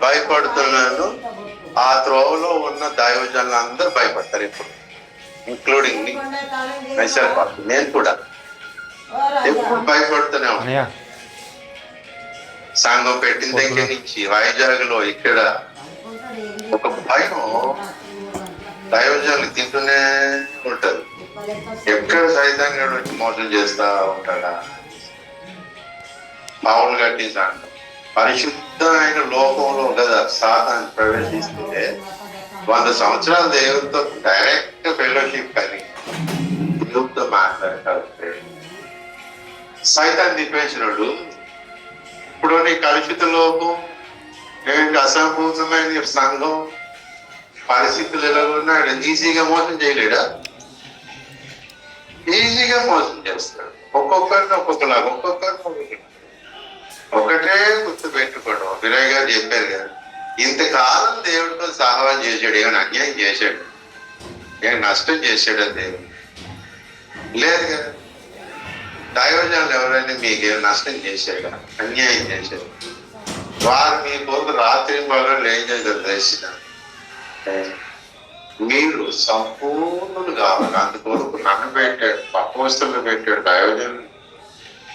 భయపడుతున్నాను. ఆ త్రోవలో ఉన్న దైవజనులు అందరూ భయపడతారు ఇప్పుడు, ఇంక్లూడింగ్ నేను కూడా ఎప్పుడు భయపడుతూనే ఉన్నా. సంఘం పెట్టిన దగ్గర నుంచి వైజాగ్ లో ఇక్కడ ఒక భయం దైవజనులు తింటూనే ఉంటది. ఎక్కడ సైతాన్ని వచ్చి మోసం చేస్తా ఉంటాడా? పావులు కట్టి సంఘం పరిశుద్ధమైన లోకంలో కదా సాతాన్ని ప్రవేశిస్తే 100 సంవత్సరాల దేవుడితో డైరెక్ట్ ఫెలోషిప్ అని దేవుడితో మాట్లాడతాడు. సైతాన్ని తిప్పేసినాడు. ఇప్పుడు నీ కలుషిత లోకం ఏంటి, అసంపూర్ణమైన సంఘం పరిస్థితులు ఎలా ఉన్నాడు, ఈజీగా మోసం చేయలేడా? ఈజీగా మోసం చేస్తాడు. ఒక్కొక్కరిని ఒక్కొక్కలాగా, ఒక్కొక్కరిని ఒకటే గుర్తు పెట్టుకోవడం. వినయ్ గారు చెప్పారు కదా, ఇంతకాలం దేవుడితో సహవాసం చేశాడు, ఏమైనా అన్యాయం చేశాడు, ఏమైనా నష్టం చేశాడు దేవుడు లేదు కదా. దైవజనులు ఎవరైనా మీకు ఏమైనా నష్టం చేశాడు, అన్యాయం చేశాడు, వారు మీ కొరకు రాత్రి పగలు ఏం చేశారు తెలిసిన మీరు సంపూర్ణులు కావాలి. అందుకొరకు నన్ను పెట్టాడు, అపోస్తలులు పెట్టాడు దైవజనులు.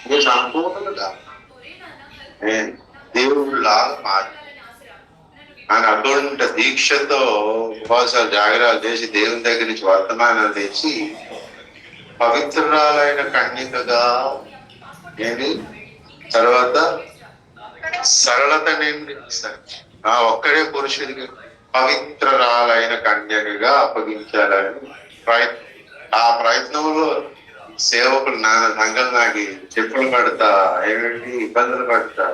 మీరు సంపూర్ణులు కావాలి, దేవుడు లాగా మారి ఆయన అటువంటి దీక్షతో ఉపవాసాలు జాగ్రత్తలు చేసి దేవుని దగ్గర నుంచి వర్తమానాలు తెచ్చి పవిత్రురాలైన కన్యకగా ఏంటి, తర్వాత సరళత నిండి ఒక్కడే పురుషుడికి పవిత్రురాలైన కన్యకగా అప్పగించాలని ఆ ప్రయత్నంలో సేవకులు నాన్న సంఘం నాకు చెప్పులు పడతా, ఏమిటి ఇబ్బందులు పడతా,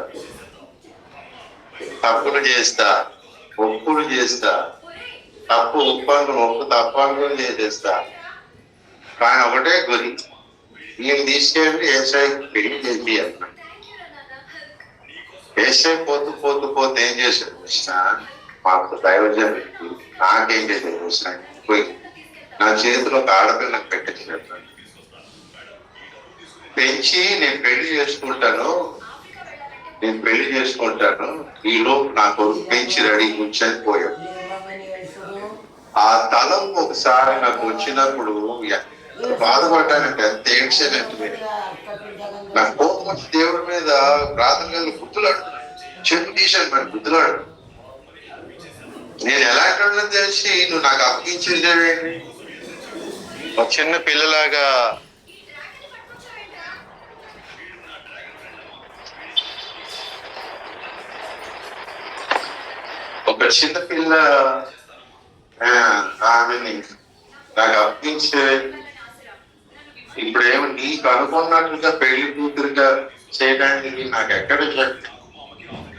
తప్పులు చేస్తా, ఒప్పులు చేస్తా, తప్పు తప్పు చేసేస్తా, కానీ ఒకటే గురి, నేను తీసుకెళ్ళి ఏసైకి పెళ్లి చేసి అన్నా. ఏసై పోతూ పోతూ పోతే ఏం చేశాడు కృష్ణ, మాకు దైవజనుడికి నాకేం చేశాడు కృష్ణ, పోయి నా చేతిలో ఒక ఆడపిల్లకు పెట్టేసినట్టు పెంచి నేను పెళ్లి చేసుకుంటాను ఈ లోపు నా కొడుకు పెంచి రెడీ కూర్చొని పోయాడు. ఆ తలం ఒకసారి నాకు వచ్చినప్పుడు బాధపడ్డానంటే ఎంత ఏడ్చాను అంటే, నాకు కోపం వచ్చి దేవుడి మీద ప్రార్థన గుర్తులాడు, చెప్పు తీశాను మరి గుర్తులాడు. నేను ఎలాంటి తెలిసి నువ్వు నాకు అప్పగించేదేంటి, ఒక చిన్న పిల్లలాగా ఒక చిన్న పిల్ల ఆమెని నాకు అప్పించే, ఇప్పుడేమో నీకు అనుకున్నట్లుగా పెళ్లి కూతురుగా చేయడానికి నాకు ఎక్కడ చెప్పి,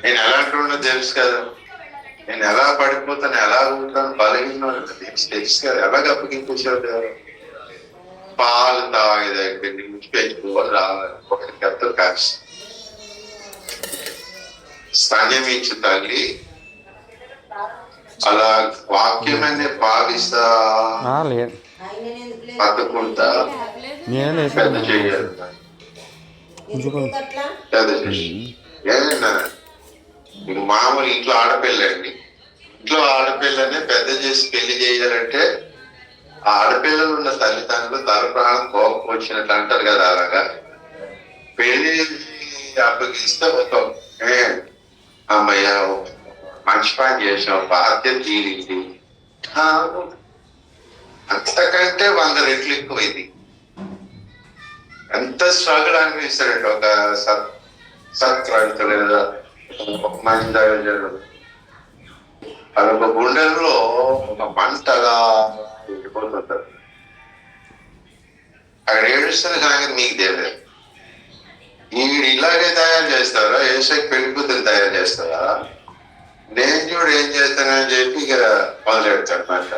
నేను ఎలాంటి ఉన్నా తెలుసు కదా, నేను ఎలా పడిపోతాను, ఎలా ఉంటాను, బలహీన తెలుసు కదా, ఎలాగ అప్పగించేసాడు. పాలు తాగే దగ్గర నుంచి పెంచుకోవాలి రావాలి, ఒకరితో కలిసి సంయమించు తల్లి, అలా వాక్యమనే భావిస్తా పట్టుకుంటా పెద్ద చేయాలి. ఏదైనా మామూలు ఇంట్లో ఆడపిల్లనే పెద్ద చేసి పెళ్లి చేయాలంటే ఆ ఆడపిల్లలు ఉన్న తల్లిదండ్రులు తల ప్రాణం కోపం వచ్చినట్టు అంటారు కదా, అలాగా పెళ్లి అప్పగిస్తే ఒక అమ్మయ్య మంచి పని చేసాం, బాధ్యత తీరింది, అంతకంటే 100 రెట్లు ఎక్కువ. ఇది ఎంత స్ట్రగుల్ అనిపిస్తాడంటే ఒక సత్ప్రవక్త లేదా ఒక మంచి దైవజనుడు అదొక గుండెల్లో ఒక మంటగా వెళ్ళిపోతుంటారు. అక్కడ ఏడుస్తున్న సంగతి మీకు తెలియదు. మీరు ఇలాగే తయారు చేస్తారా, ఏసైకి పెళ్లి కూతురు తయారు చేస్తారా, నేను చూడు ఏం చేస్తానని చెప్పి ఇక మొదలెడతాడు మాట.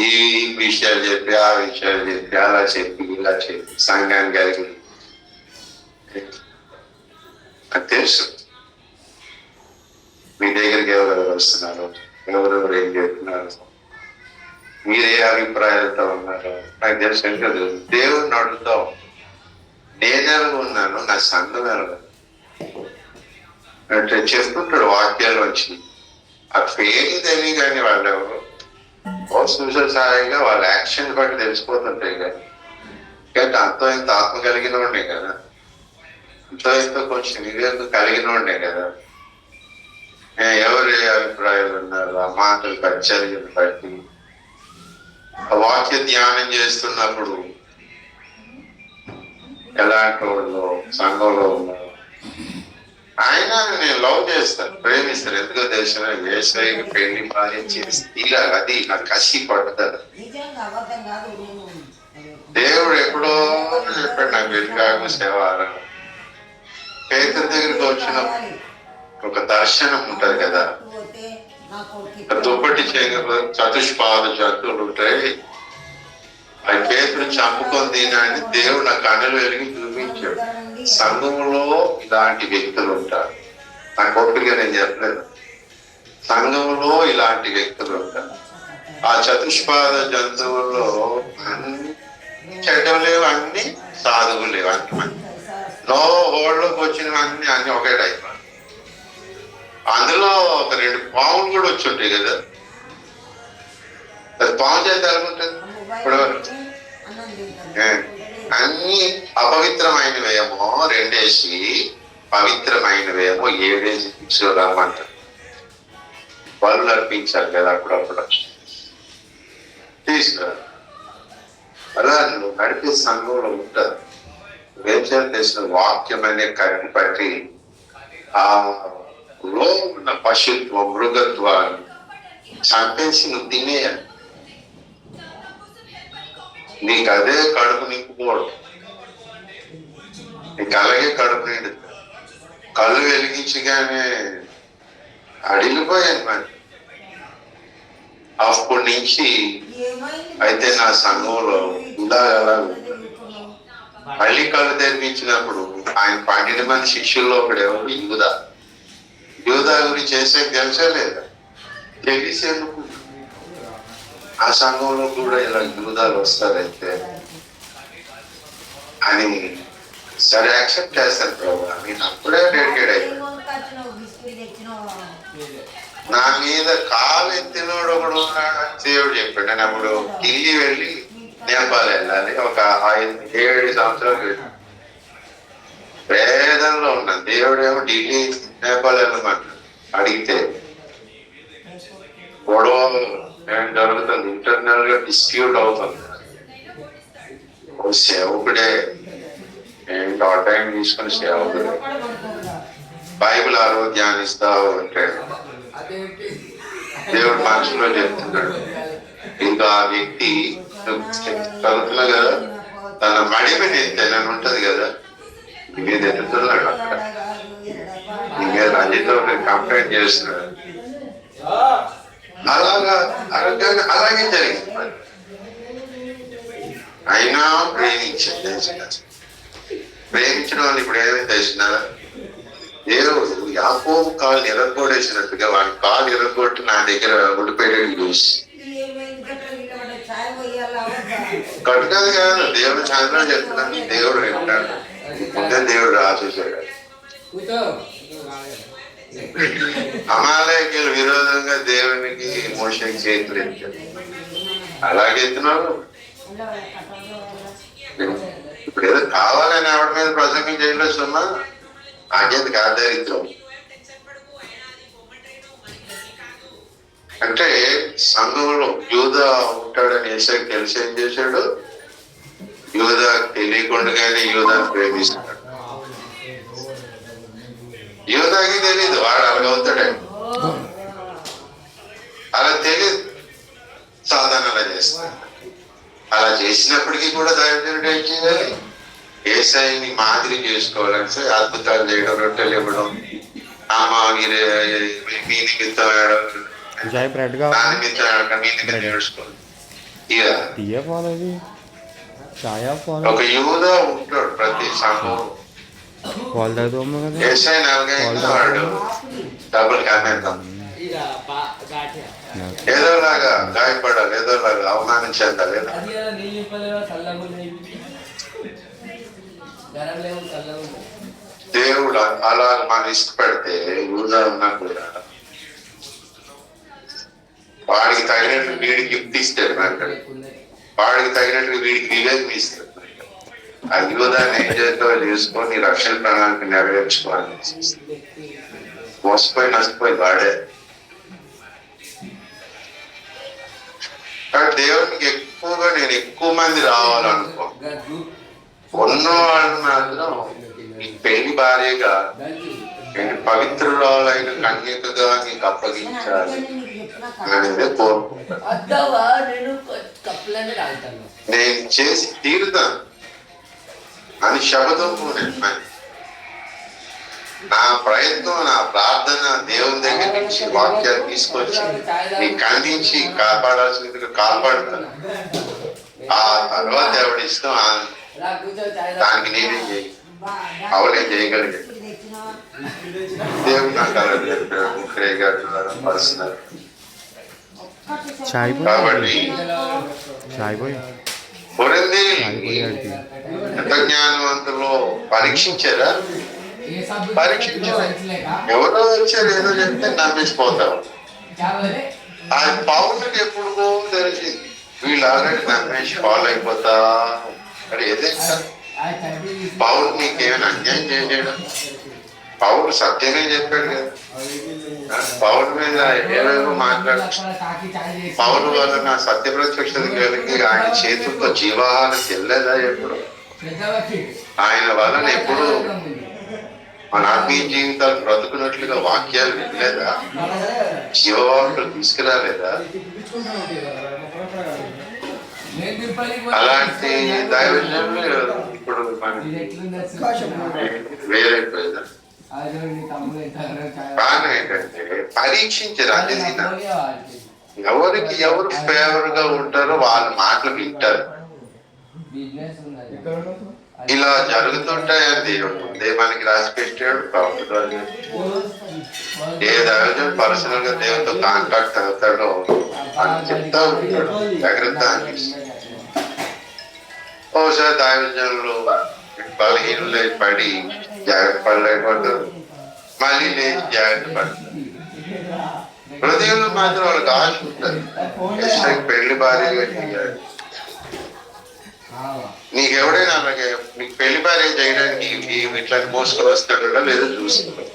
ఈ విషయాలు చెప్పి ఆ విషయాలు చెప్పి అలా చెప్పి ఇలా చెప్పి సంఘాన్ని కలిగి నాకు తెలుసు మీ దగ్గరికి ఎవరెవరు వస్తున్నారు, ఎవరెవరు ఏం చేస్తున్నారు, మీరే అభిప్రాయాలతో ఉన్నారు నాకు తెలుసు. కదా దేవుడిని అడుగుతాం, నేనెలా ఉన్నాను, నా సంఘం ఎలా, అంటే చెప్తుంటాడు వాక్యాలు వచ్చి ఆ పేరు తెలియ కానీ వాళ్ళు సహాయంగా వాళ్ళ యాక్షన్ బట్టి తెలిసిపోతుంటాయి కానీ అంతో ఇంత ఆత్మ కలిగిన ఉండే కదా, ఎంతో ఎంతో కొంచెం నివేదిక కలిగిన ఉండే కదా. ఎవరి అభిప్రాయాలు ఉన్నారు ఆ మాటలు పరిచర్యలు బట్టి ఆ వాక్య ధ్యానం చేస్తున్నప్పుడు ఎలాంటి వాళ్ళు సంఘంలో ఉన్నారు. ఆయన నేను లవ్ చేస్తాను, ప్రేమిస్తాను. ఎందుకో తెలిసిన వేసవికి పెళ్లి భార్య చేస్తే ఇలా అది నా కసి పడుతుంది. దేవుడు ఎప్పుడో చెప్పాడు నాకు వెలిగాకు సేవారం. పేదల దగ్గరికి వచ్చిన ఒక దర్శనం ఉంటది కదా, దుప్పటి చతుష్పాద జంతువులు ఉంటాయి. ఆ పేదలు చంపుకొని తినని దేవుడు నా కన్నులు వెలిగి చూపించాడు. సంఘంలో ఇలాంటి వ్యక్తులు ఉంటారు. నా కొడుకుగా నేను చెప్పలేదు, సంఘంలో ఇలాంటి వ్యక్తులు ఉంటారు. ఆ చతుష్పాద జంతువుల్లో అన్ని చెడ్డలు లేవు, అన్ని సాధువులు లేవు. అన్ని నో హోళ్ళకి వచ్చినవన్నీ అన్ని ఒకే టైప్. అందులో ఒక 2 పాములు కూడా వచ్చి ఉంటాయి కదా. పాము చేత అనుకుంటుంది ఇప్పుడు అన్ని అపవిత్రమైనవేమో 2 పవిత్రమైనవేమో 7 తీసుకురామంటారు. వాళ్ళు అర్పించాలి కదా అప్పుడప్పుడు తీసుకురా. అలా నువ్వు నడిపే సంఘంలో ఉంటారు. వేచారు తెలిసిన వాక్యం అనే కరెంట్ బట్టి ఆ లో ఉన్న పశుత్వం మృగత్వాన్ని చంపేసి నువ్వు తినేయాలి. నీకు అదే కడుపు నింపుకోవడం, నీకు అలాగే కడుపు నిండు. కళ్ళు వెలిగించగానే అడిగిపోయాను మరి. అప్పటి నుంచి అయితే నా సంఘంలో ఇలా అలా మళ్ళీ కళ్ళు తెరిపించినప్పుడు ఆయన 12 మంది శిష్యుల్లో ఒకడెవరు యూదా. యూదా గురించి చేసే తెలిసే లేదా, తెలిసేందుకు ఆ సంఘంలో కూడా ఇలా యూదాలు వస్తారైతే అని సరే యాక్సెప్ట్ చేస్తాను ప్రభు. నేను అప్పుడే డెడికేట్ అయిపోయాను. నా మీద కాలు ఎత్తినోడు ఒకడు ఉన్నాడని దేవుడు చెప్పాడు. నేను అప్పుడు ఢిల్లీ వెళ్ళి నేపాల్ వెళ్ళాలి. ఒక 7 సంవత్సరాలు వేదంలో ఉన్నాను. దేవుడేమో ఢిల్లీ నేపాల్ వెళ్ళమంటాడు. అడిగితే గొడవ ఏం జరుగుతుంది, ఇంటర్నల్ గా డిస్ప్యూట్ అవుతుంది. ఓ సేవకుడే ఏంటో ఆ టైం తీసుకుని సేవకుడే బైబిల్ ఆ రోజు ధ్యానిస్తావు అంటే దేవుడు మనసులో చెప్తున్నాడు. ఇంకా ఆ వ్యక్తి చదువుతున్నా కదా, తన మడిమని ఎత్తేనని ఉంటది కదా, మీద ఎత్తుతున్నాడు. అక్కడ ఇంకా రంజితో కంప్లైంట్ చేస్తున్నాడు. అలాగే జరిగింది. అయినా ప్రేమించడం అని ఇప్పుడు ఏమైతే తెలిసినారా, దేవుడు యాకోబు కాలు ఎరగొడేసినట్టుగా వాడి కాలు ఎరగొట్టి నా దగ్గర ఉండిపోయాడు చూసి కట్టుకది కాదు. దేవుడు సాయంత్రం చెప్తున్నాను, దేవుడు వింటాడు. ముందే దేవుడు రాసేసాడు. అమాలేకీయుల విరోధంగా దేవునికి మోషకి చేతులు ఎత్తాడు. అలాగే ఎత్తున్నాడు. ఇప్పుడు ఏదో కావాలని ఆవిడ మీద ప్రసంగం చేయలేస్తున్నా నాకేందుకు ఆధారితం అంటే సంఘంలో యూదా ఉంటాడని ఏసైకి తెలిసి ఏం చేశాడు, యూదా తెలియకుండానే యూదాని ప్రేమిస్తాడు. యూదాకి తెలీదు వాడు అలాగవుతాడే, అలా తెలియదు. సాధన అలా చేస్తాడు. అలా చేసినప్పటికీ కూడా దైవజనుడు ఏం చేయాలి, ఏసైని మాదిరి చేసుకోవాలంటే అద్భుతాలు చేయడం, రొట్టెలు ఇవ్వడం, మీ నిమిత్తం నా నిమిత్తం మీ నిమిత్తం నేర్చుకోవాలి. ఒక యూదా ఉంటాడు ప్రతి సంఘం. ఏసై నలగైనా వాడు డబుల్ కామేద్దాం, ఏదోలాగా గాయపడాలి, ఏదోలాగా అవమానం చెందాలి. దేవుడు అలా మనం ఇష్టపడితే యూదా ఉన్నా కూడా వాడికి తగినట్టు వీడికి గిఫ్ట్ ఇస్తాడు అంటాడు, వాడికి తగినట్టు వీడికి వివేకం ఇస్తాడు. ఆ యూదాన్ని ఏం చేస్తావో చేసుకొని రక్షణ ప్రణాళిక నెరవేర్చుకోవాలని మోసపోయి నష్టపోయి వాడే. కానీ దేవునికి ఎక్కువగా నేను ఎక్కువ మంది రావాలనుకో, ఉన్నవాళ్ళు మాత్రం నీ పెళ్లి భార్యగా నేను పవిత్రురాలైన కన్యకగా నీకు అప్పగించాలి అనేది కోరుకు. నేను చేసి తీరుతాను అని శబదం నా ప్రయత్నం, నా ప్రార్థన దేవుని దగ్గర నుంచి వాక్యాలు తీసుకొచ్చి నీకు ఖండించి కాపాడాల్సిందిగా కాపాడుతాను. ఆ తర్వాత ఎవడి ఇష్టం దానికి నేనేం చేయ అవలేం చేయగలిగాను. దేవుడు నాకు అలా చెప్పాడు పర్సనల్. కాబట్టి ఎంత జ్ఞానవంతులు పరీక్షించారా? పరీక్షించారు. ఎవరో వచ్చారు ఏదో చెప్తే నమ్మేసిపోతారు. ఆ పౌరులకు ఎప్పుడు తెలిసింది వీళ్ళు ఆల్రెడీ నమ్మేసి ఫాలో అయిపోతా. అది ఏదైనా పౌరు నీకేమైనా అన్యాయం చేయడం? పౌరు సత్యమే చెప్పాడు కదా. పౌరు మీద ఏమేమో మాట్లాడు. పౌరు వల్ల నా సత్య ప్రత్యక్షత కలిగి ఆయన చేతులతో జీవాహారం తెల్లదా? ఎప్పుడు ఆయన వలన ఎప్పుడు మన ఆత్మీయ జీవితాలు బ్రతుకున్నట్లుగా వాక్యాలు వినలేదా? జీవవాకులు తీసుకురాలేదా? అలాంటి దైవజనులు ఇప్పుడు వేరైపోయేదా? కారణం ఏంటంటే పరీక్షించారు. అది ఎవరికి ఎవరు ఫేవర్ గా ఉంటారో వాళ్ళ మాటలు వింటారు. ఇలా జరుగుతుంటాయని దేవుడు ముందే మనకి రాసి పెట్టాడు. ఏ దైవజనుడు పర్సనల్ గా దేవుడితో కాంటాక్ట్ అవుతాడో అని చెప్తా ఉంటాడు. జాగ్రత్త అనిపిస్తుంది. ఓసారి దైవజనులు బలహీనులై పడి జాగ్రత్త పడలేకపోతారు, మళ్ళీ లేచి జాగ్రత్త పడతారు. హృదయంలో మాత్రం వాళ్ళకి ఆశ ఉంటుంది, పెళ్లి భార్యగా చేయాలి. నీకు ఎవడైనా అలాగే నీకు పెళ్లి భార్య చేయడానికి ఇట్లా మోసుకొని వస్తాడో లేదో చూసుకుంటాడు.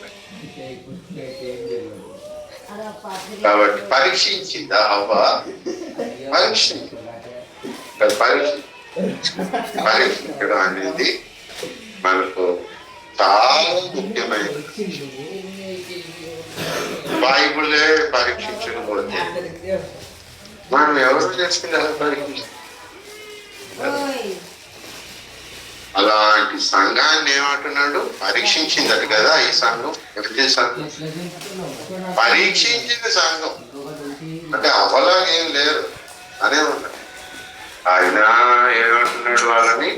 కాబట్టి పరీక్షించిందా అవ్వ? పరీక్షించడం అనేది మనకు చాలా ముఖ్యమైనది. బైబులే పరీక్షించకపోతే మనం ఎవరు చేసుకుని అలా పరీక్షించాం? అలాంటి సంఘాన్ని ఏమంటున్నాడు? పరీక్షించింది కదా ఈ సంఘం. ఎవరి సంఘం? పరీక్షించింది సంఘం. అంటే అవలాగేం లేరు అనే ఉన్నాడు. ఆయన ఏమంటున్నాడు? వాళ్ళని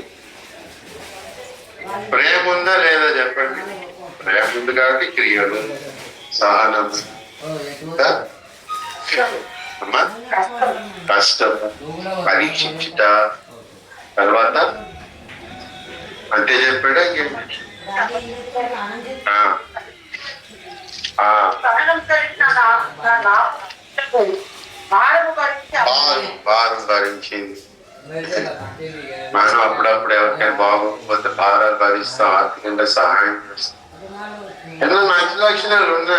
ప్రేమ ఉందా లేదా చెప్పండి. ప్రేమ ఉంది కాబట్టి క్రియలు, సహనం, కష్టం, పరీక్షించుట, తర్వాత అంటే చెప్పాడా? భారం భరించింది. మనం అప్పుడప్పుడు ఎవరికైనా బాగోకపోతే భారాలు భరిస్తాం, ఆర్థికంగా సహాయం చేస్తాం. ఎన్నో మంచి లక్షణాలు ఉన్నా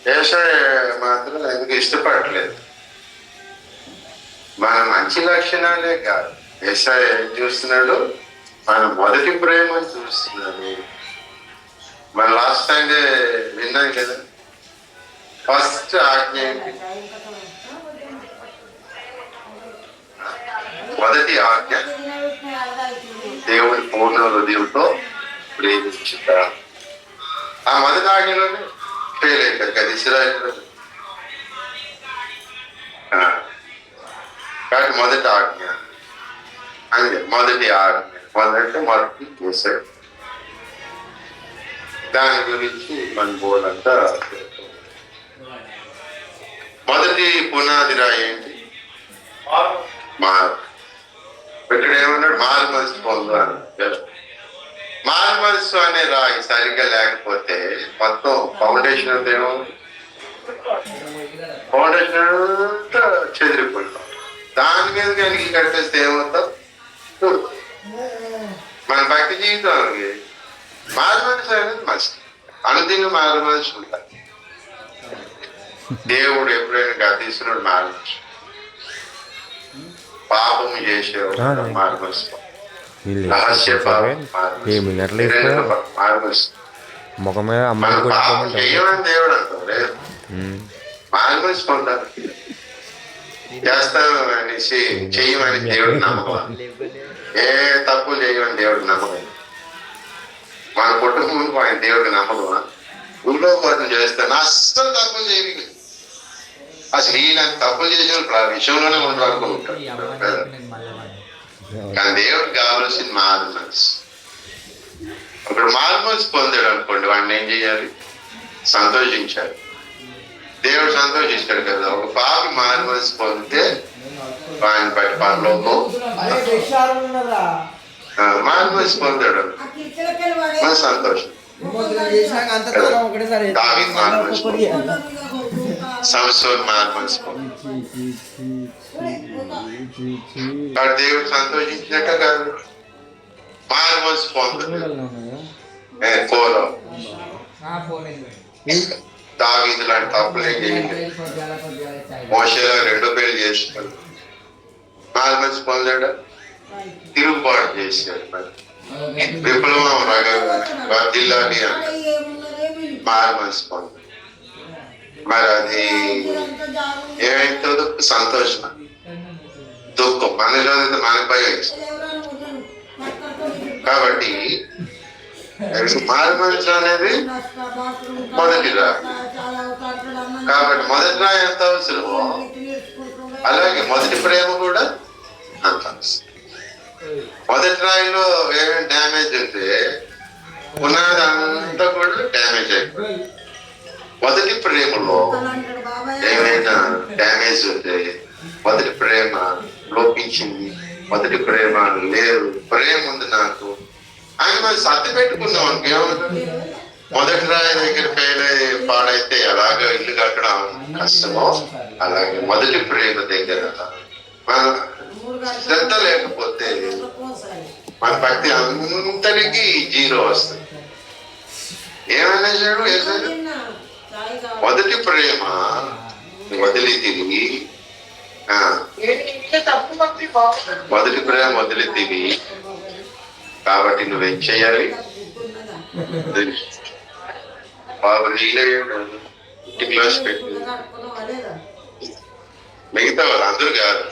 యేసయ్య మాత్రం ఎందుకు ఇష్టపడలేదు. మన మంచి లక్షణాలే కాదు, యేసయ్య ఏం చూస్తున్నాడు? మన మొదటి ప్రేమను చూస్తున్నాడు. మన లాస్ట్ టైం విన్నాం కదా, ఫస్ట్ ఆజ్ఞ ఏంటి? మొదటి ఆజ్ఞ దేవుడి పూర్ణ హృదయంతో ప్రేమించుట. ఆ మొదటి ఆజ్ఞలోనే ఫెయిల్ అయిపోయారు కదా ఇశ్రాయేలు. కాబట్టి మొదటి ఆజ్ఞ అంతే. మొదటి ఆజ్ఞ మొదటి చేశాడు. దాని గురించి మన బోర్డంతా మొదటి పునాది రాయి ఏంటి? మార్పు. ఇక్కడ ఏమన్నాడు? మారు మనసు పొందాలి. మారు మనసు అనే రాయి సరిగ్గా లేకపోతే మొత్తం ఫౌండేషన్ అంతా ఏమవుతుంది? ఫౌండేషన్ అంతా చెదిరిపోతాం. దాని మీద కలిగి కట్టేస్తే ఏమవుతాం? మన భక్తి జీవితానికి మారు మనసు అనేది మస్ట్. అనుదిన మారు మనసు ఉంటారు. దేవుడు ఎప్పుడైనా గతిస్తున్నాడు మారు మనసు. పాపము చేసేవాడు మారు మనసు. రహస్య పాపం మారు మనసు. ముఖమే పాపం చేయమని దేవుడు అంటారు. మారు మనసు పొందాలి. చేస్తాను అనేసి చెయ్యమని దేవుడు నమ్మకం. ఏ తప్పు చేయమని దేవుడు నమ్మకం. మన కుటుంబం ఆయన దేవుడికి నమ్మకమా? ఊళ్ళో కోసం చేస్తాను అస్సలు తప్పులు చేయలేదు. అసలు ఈయన తప్పులు చేసిన విషయంలోనే ఉండాలనుకుంటాడు. కానీ దేవుడికి కావాల్సిన మారు మనసు. ఒకడు మారు మనసు పొందాడు అనుకోండి, వాడిని ఏం చేయాలి? సంతోషించాలి. దేవుడు సంతోషిస్తాడు కదా. ఒక పాపి మారు మనసు పొందితే వాడిని బట్టి పరలోకం మారు మనసు పొందాడు మన సంతోషం. దావీదు మారు మనసు పొందాడు. సంసోను మారు మనసు పొందాడు. దేవుడు సంతోషించినట్ట కాదు. మారు మనసు పొందాడు. దావీదు లాంటి తప్పులు ఏం చేయలేదు. మోషేలా 2 పేర్లు చేస్తాడు. మారు మనసు పొందాడు. తిరుగుబాటు చేశాడు. మరి విప్లవం వర్ధిల్లాలి అంటే మారు మనసు పొందాడు. మరి అది ఏమైతుందో సంతోషం, దుఃఖం మనలో మనకు భయం. కాబట్టి మారు మనసు అనేది మొదటి రా. కాబట్టి మొదటి రా ఎంత అవసరమో అలాగే మొదటి ప్రేమ కూడా అంత అవసరం. మొదటి రాయిలో ఏమేమి డ్యామేజ్ ఉంటే ఉన్నది అంతా కూడా డ్యామేజ్ అయిపోయింది. మొదటి ప్రేమలో ఏమైనా డ్యామేజ్ ఉంటే మొదటి ప్రేమ లోపించింది, మొదటి ప్రేమ లేదు, ప్రేమ ఉంది నాకు అని మనం సర్ది పెట్టుకున్నాం అనుకో ఏమవుతుంది? మొదటి రాయి దగ్గర పాడైతే ఎలాగ ఇల్లు కట్టడం కష్టమో అలాగే మొదటి ప్రేమ దగ్గర మన శ్రద్ధ లేకపోతే మన భక్తి అంతటికీ 0 వస్తుంది. ఏమైనా చేయడం ఏదైనా మొదటి ప్రేమ వదిలి తిరిగి మొదటి ప్రేమ వదిలి తిరిగి కాబట్టి నువ్వేం చేయాలి? బాబు నీళ్ళే ఇంటి గ్లాస్ పెట్టి మిగతా వాళ్ళు అందరూ కాదు.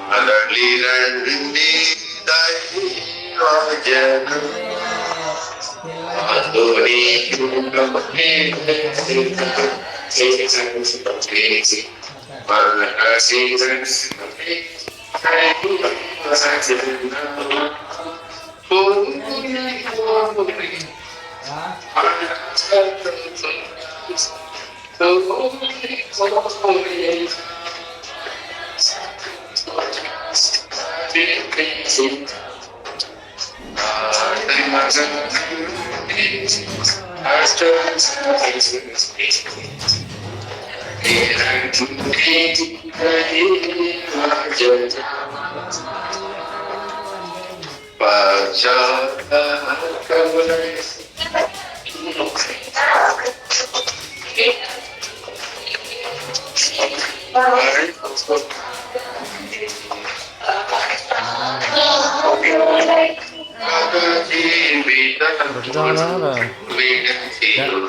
మరలి రండి దైవజనం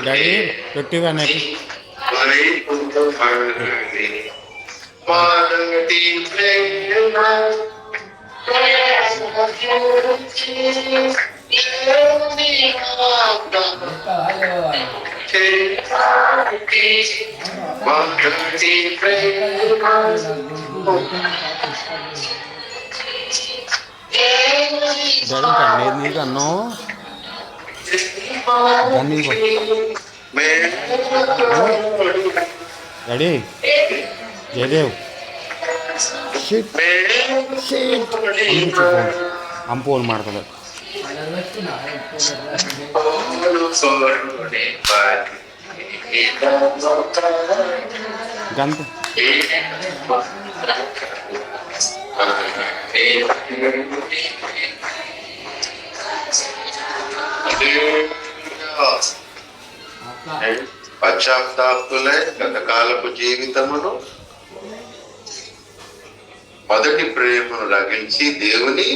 డాడీ రొట్టిగా డాడీ నీకు అన్నం డాడీ జయదేవ్ షిట్ షిట్ ಅಮ್ಮ ಫೋನ್ ಮಾಡ್ತದೆ ಗಂತ పశ్చాత్తాపులే గతకాలపు జీవితమును మొదటి ప్రేమను రగిల్చి దేవుని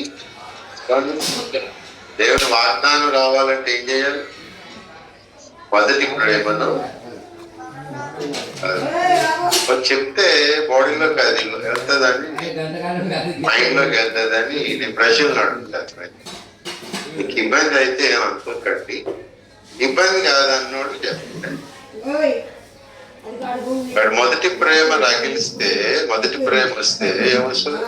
వాగ్దానం రావాలంటే ఏం చేయాలి? మొదటి ప్రేమను చెప్తే బాడీలోకి అది వెళ్తుందని, మైండ్ లోకి వెళ్తుందని డిప్రెషన్ అడుగుతారు. మీకు ఇబ్బంది అయితే ఏమనుకోకండి, ఇబ్బంది కాదన్నోడు చెప్తాడు. మరి మొదటి ప్రేమ రగిలిస్తే, మొదటి ప్రేమ వస్తే ఏమొస్తుంది?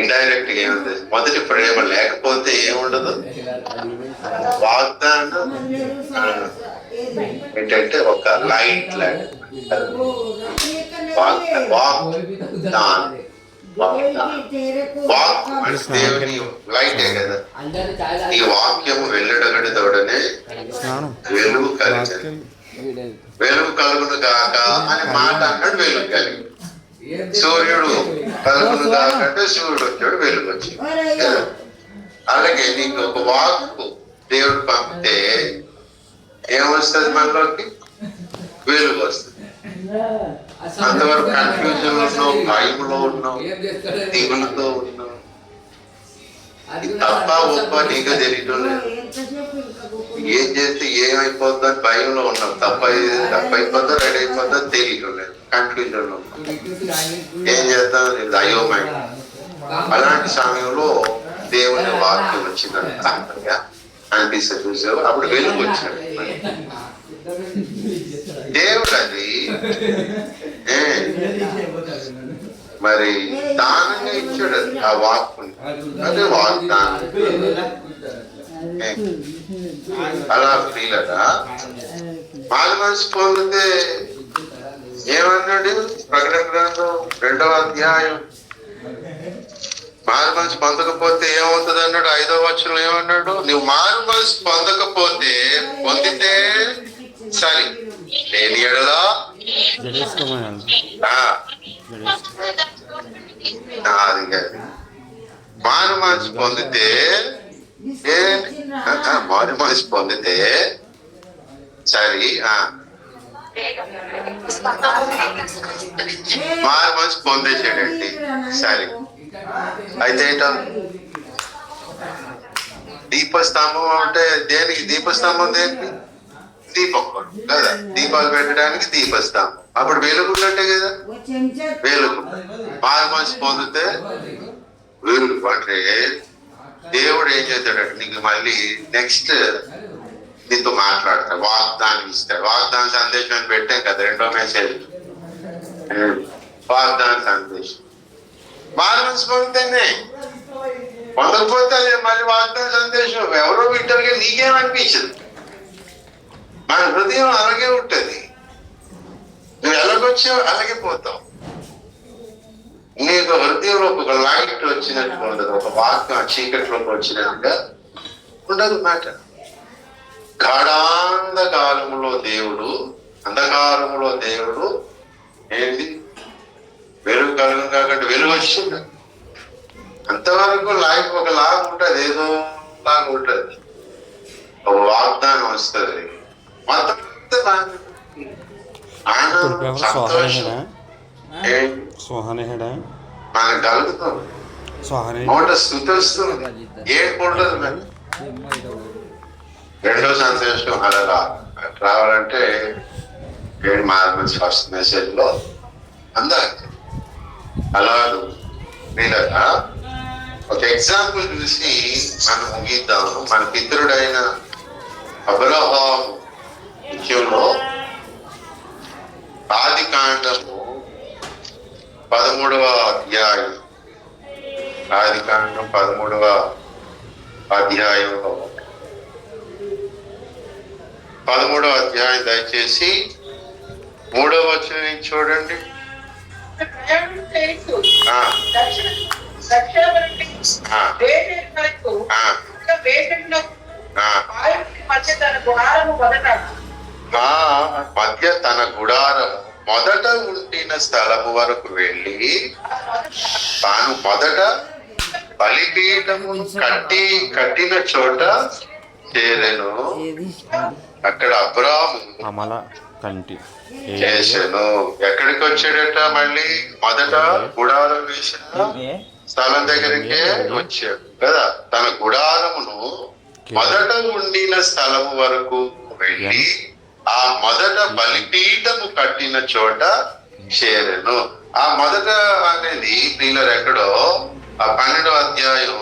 ఇండైరెక్ట్ గా ఏముంది? మొదటి ప్రేమ లేకపోతే ఏముండదు? వాగ్దానం ఏంటంటే ఒక లైట్ దేవుని లైటే కదా. ఈ వాక్యము వెళ్ళడగడితోడనే వెలుగు కలిగి, వెలుగు కలుగును గాక అని మాట అన్నాడు, వెలుగు కలిగి. సూర్యుడు కలుగును గాక అంటే సూర్యుడు వచ్చాడు, వెలుగు వచ్చింది. అలాగే నీకు ఒక వాక్కు దేవుడు పంపితే ఏమొస్తుంది? మనలోకి వెలుగు వస్తుంది. అంతవరకు కన్ఫ్యూజన్ లో ఉన్నావు, భయంలో ఉన్నావు, దిగులతో ఉన్నావు, తప్ప ఒప్ప నీకు తెలియటం లేదు. ఏం చేస్తే ఏమైపోద్దో అని భయంలో ఉన్నావు. తప్పైపోద్దో రెడీ అయిపోద్దో తెలియటం లేదు, కన్ఫ్యూజన్ లో ఉన్నావు. ఏం చేద్దాం లేదు, అయోమయం. అలాంటి సమయంలో దేవుని వాక్యం వచ్చిందంట అనిపిస్తుంది. చూసావు, అప్పుడు వెలుగు వచ్చాడు. దేవుడు అది మరి దానంగా ఇచ్చాడు ఆ వాక్కుని, అదే వాగ్దానం. అలా ఫీలగా మారు మనసు పొందితే ఏమన్నాడు? ప్రకటన గ్రంథం 2వ అధ్యాయం. మారు మనసు పొందకపోతే ఏమవుతుంది అన్నాడు? 5వ వచనంలో ఏమన్నాడు? నువ్వు మారు మనసు పొందకపోతే, పొందితే సరే, లేని ఎడలా మారు మనసు పొందితే, మారు మనసు పొందితే సరే, మారు మనసు పొందేసాడండి. సరే, అయితే దీపస్తంభం అంటే దేనికి? దీపస్తంభం దేనికి? దీపం కదా, దీపాలు పెట్టడానికి దీపస్తంభం. అప్పుడు వెలుగు ఉన్నట్టే కదా, వెలుగు. మారు మనసు పొందితే వెలుగు. అంటే దేవుడు ఏం చేస్తాడంటే నీకు మళ్ళీ నెక్స్ట్ నీతో మాట్లాడతాడు, వాగ్దానం ఇస్తాడు. వాగ్దాన సందేశం అని పెట్టాం కదా, 2వ మెసేజ్, వాగ్దాన సందేశం. మారు మనసు పొందితేనే, పొందకపోతే అదే మళ్ళీ వాగ్దాన సందేశం ఎవరో వింటారు కానీ నీకేమనిపించదు. మన హృదయం అలాగే ఉంటుంది. నువ్వు ఎలాగొచ్చావు అలాగే పోతావు. నీకు హృదయంలో ఒక లైట్ వచ్చినట్టు ఉండదు, ఒక వాక్యం చీకట్లోకి వచ్చినట్టుగా ఉండదు మాట. గాఢాంధకారములో దేవుడు, అంధకారములో దేవుడు ఏంటి? వెలుగు కలుగు కాకుండా వెలుగు వచ్చింది. అంతవరకు లైఫ్ ఒక లాగా ఉంటుంది, ఏదో లాగా ఉంటుంది. ఒక వాగ్దానం వస్తుంది, మొత్తం మనకు కలుగుతుంది. నోట స్థుతి వస్తుంది, ఏడుకుంటుంది. మరి 2వ సందేశం అలా రావాలంటే మార్మల్స్ ఫస్ట్ మెసేజ్ లో అందరికి అలా వీళ్ళగా ఒక ఎగ్జాంపుల్ చూసి మనం ముగిద్దాము. మన పితరుడైన అబ్రహాము విషయంలో ఆది కాండము 13వ అధ్యాయం, ఆది కాండం 13వ అధ్యాయంలో 13వ అధ్యాయం దయచేసి 3వ వచనం నుంచి చూడండి. ప్రయాణం చేస్తూ ఆ, దక్షిణ ఆ, వేటెడ్ వరకు ఆ, వేటెడ్లో ఆ. ఆయుష్కి మధ్య తన గుడారము మొదట ఆ మధ్య తన గుడారం మొదట ఉండిన స్థలము వరకు వెళ్ళి తాను మొదట బలిపీఠము కట్టిన చోట చేరెను. అక్కడ అబ్రాము అమల కంటి చేసెను. ఎక్కడికి వచ్చాడట? మళ్ళీ మొదట గుడారం వేసిన స్థలం దగ్గరికే వచ్చాడు కదా. తన గుడారమును మొదట ఉండిన స్థలము వరకు వెళ్ళి ఆ మొదట బలిపీఠము కట్టిన చోట చేరెను. ఆ మొదట అనేది ప్రియులర్ ఎక్కడో ఆ 12వ అధ్యాయం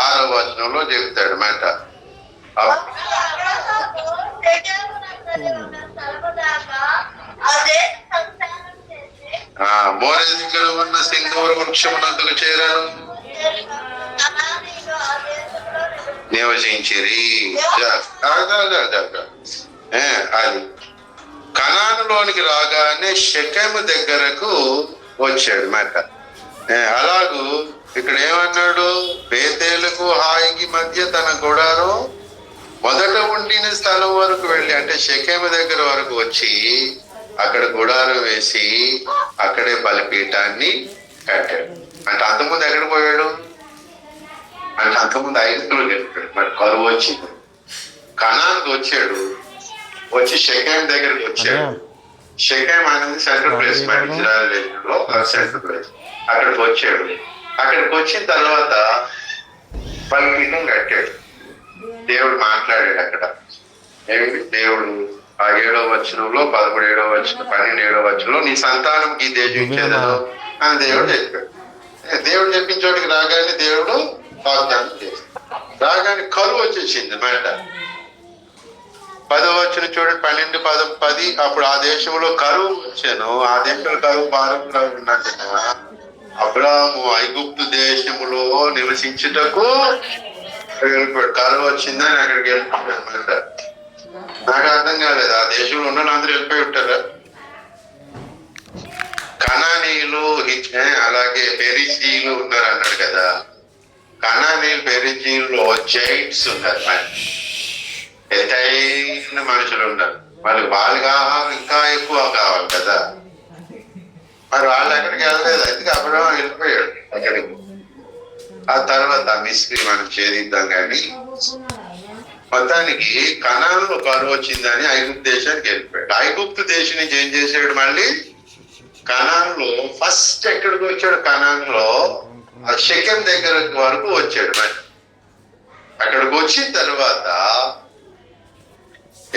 6వ వచనంలో చెప్తాడు మాట. మోరే దగ్గర ఉన్న సింధూర వృక్షమునందుకు చేరాను నివసించిరి. అది కనానులోనికి రాగానే షెకెము దగ్గరకు వచ్చాడు మాట. అలాగూ ఇక్కడ ఏమన్నాడు? బేతేలుకు హాయికి మధ్య తన గుడారం మొదట ఉండిన స్థలం వరకు వెళ్ళి, అంటే షెకెము దగ్గర వరకు వచ్చి అక్కడ గుడారం వేసి అక్కడే బలిపీఠాన్ని కట్టాడు. అంటే అంతకుముందు ఎక్కడ పోయాడు? అంటే అంతకుముందు ఐగుప్తులో గెలిపాడు. మరి కరువు వచ్చింది, కనాన్కి వచ్చాడు. వచ్చి షెకెం దగ్గరికి వచ్చాడు. షెకెం అనేది సెంట్రల్ ప్లేస్, మరి ఇజ్రాయెల్ దేశంలో సెంట్రల్ ప్లేస్. అక్కడికి వచ్చాడు. అక్కడికి వచ్చిన తర్వాత బలిపీఠం కట్టాడు. దేవుడు మాట్లాడాడు అక్కడ. ఏమిటి? దేవుడు ఆ 7వ వచనంలో 11వ వచనం 12వ వచనంలో నీ సంతానం ఈ దేశం ఇచ్చేదను అని దేవుడు చెప్పాడు. దేవుడు చెప్పిన చోటికి రాగానే దేవుడు వాగ్దానం చేశాడు. రాగానే కరువు వచ్చేసింది మాట. 10వ వచనం చూడండి, 12, 10. అప్పుడు ఆ దేశంలో కరువు వచ్చాను. ఆ దేశంలో కరువు భారంగా ఉన్నట్టుగా అబ్రాహాము ఐగుప్తు దేశములో నివసించుటకు వెళ్ళిపోయాడు. కరువు వచ్చిందని అక్కడికి వెళ్ళిపోయాడు అనమాట. నాకు అర్థం కాలేదు, ఆ దేశంలో ఉన్న అందరూ వెళ్ళిపోయి ఉంటారా? కనానీయులు అలాగే పెరిజీలు ఉన్నారు అన్నాడు కదా. కనానీయులు పెరిజీల్లో జైంట్స్ ఉన్నారు, ఎత్తైన మనుషులు ఉన్నారు. వాళ్ళకి ఆహారం ఇంకా ఎక్కువ కావాలి కదా. మరి వాళ్ళు ఎక్కడికి వెళ్ళలేదు, అందుకే అబ్రహాం వెళ్ళిపోయాడు అక్కడికి. ఆ తర్వాత మిస్త్రీ మనం ఛేదిద్దాం కానీ మొత్తానికి కనాన్లో కరువు వచ్చిందని ఐగుప్తు దేశానికి వెళ్ళిపోయాడు. ఐగుప్తు దేశం నుంచి ఏం చేశాడు? మళ్ళీ కనాన్లో ఫస్ట్ ఎక్కడికి వచ్చాడు? కనాన్లో ఆ షెకెం దగ్గర వరకు వచ్చాడు. మరి అక్కడికి వచ్చిన తర్వాత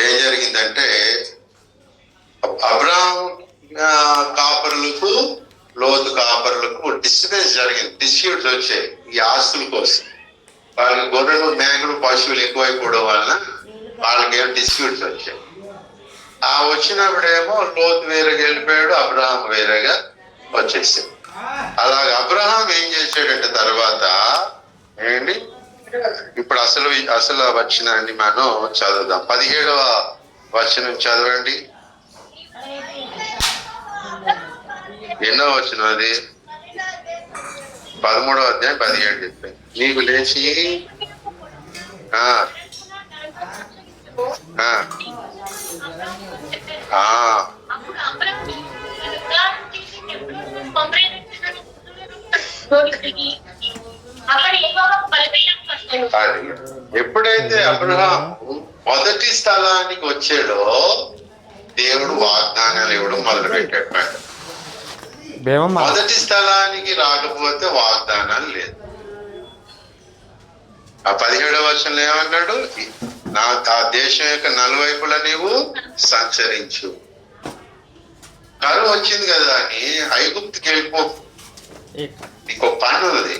ఏం జరిగిందంటే అబ్రాహాం కాపరులకు లోతు కాపరులకు డిస్టర్బెన్స్ జరిగింది. డిస్ప్యూట్స్ వచ్చాయి ఈ ఆస్తుల కోసం. వాళ్ళకి గొర్రెలు మేకలు పశువులు ఎక్కువైపోవడం వలన వాళ్ళకి ఏమో డిస్ప్యూట్స్ వచ్చాయి. ఆ వచ్చినప్పుడేమో లోతు వేరేగా వెళ్ళిపోయాడు, అబ్రహాం వేరేగా వచ్చేసాడు. అలాగే అబ్రహాం ఏం చేశాడంటే తర్వాత ఏంటి, ఇప్పుడు అసలు వచనాన్ని మనం చదువుదాం. 17వ వచనం చదవండి. ఎన్నో వచనం అది? 13వ అధ్యాయం 17 చెప్పాను. నీకు లేచి ఎప్పుడైతే అబ్రహాం మొదటి స్థలానికి వచ్చాడో దేవుడు వాగ్దానాలు ఇవ్వడం మొదలు పెట్టాడు. మొదటి స్థలానికి రాకపోతే వాగ్దానాలు లేదు. ఆ 17వ వచనంలో ఏమన్నాడు? ఆ దేశం యొక్క నలువైపులా నీవు సంచరించు. కరువు వచ్చింది కదా అని ఐగుప్తుకి వెళ్ళిపో. నీకు పని ఉంది.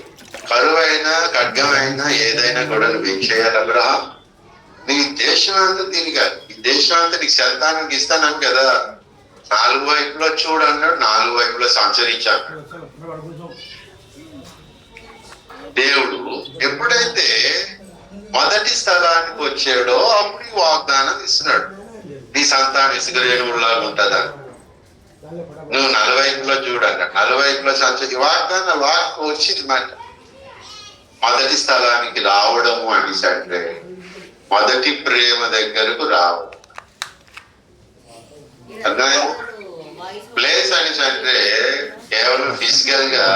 కరువు అయినా ఖడ్గమైనా ఏదైనా కూడా నువ్వు ఏం చేయాలి? అబ్రహాం నీ దేశం అంతా తిరిగాలి. ఈ దేశం అంతా నీకు సంతానానికి ఇస్తాను కదా. 4 వైపులో చూడు అన్నాడు. 4 వైపులో సంచరించాడు దేవుడు. ఎప్పుడైతే మొదటి స్థలానికి వచ్చాడో అప్పుడు వాగ్దానం ఇస్తున్నాడు. నీ సంతానం ఇసుక రేణువులాగా ఉంటుందని. నువ్వు నలువైపులో చూడన్న, నలువైపులో సంచరి వాగ్దానం వాక్ వచ్చింది మాట. మొదటి స్థలానికి రావడము అనేసి అంటే మొదటి ప్రేమ దగ్గరకు రావడం. అర్థమైంది? ప్లేస్ అనేసి అంటే కేవలం ఫిజికల్ గా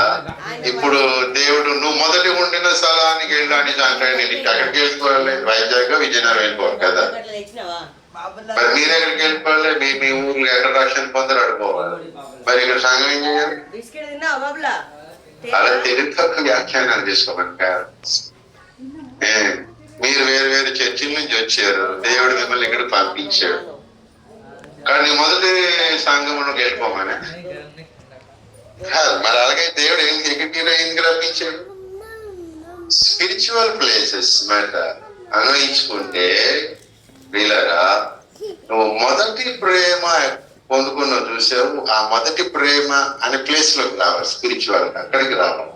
ఇప్పుడు దేవుడు నువ్వు మొదటి ఉండిన స్థలానికి వెళ్ళాని అంటే నేను ఎక్కడికి వెళ్ళిపోవాలి? వైజాగ్ విజయనగరం వెళ్ళిపోవాలి కదా. మరి మీరు ఎక్కడికి వెళ్ళిపోవాలి? మీ ఊర్లో ఎక్కడ రక్షణ పొందరు అడుకోవాలి. మరి ఇక్కడ సంఘం ఏం చేయాలి? అలా తెలివి తక్కువ వ్యాఖ్యానాలు చేసుకోమని కాదు. మీరు వేరు వేరు చర్చిల నుంచి వచ్చారు, దేవుడు మిమ్మల్ని ఇక్కడ పంపించాడు. కానీ మొదటి సంఘమును వెళ్ళిపోమని కాదు. మరి అలాగే దేవుడు ఎందుకు రప్పించాడు? స్పిరిచువల్ ప్లేసెస్ మాట అన్వయించుకుంటే వీళ్ళరా నువ్వు మొదటి ప్రేమ పొందుకున్నావు చూసావు, ఆ మొదటి ప్రేమ అనే ప్లేస్ లోకి రావాలి. స్పిరిచువల్ అక్కడికి రావాలి.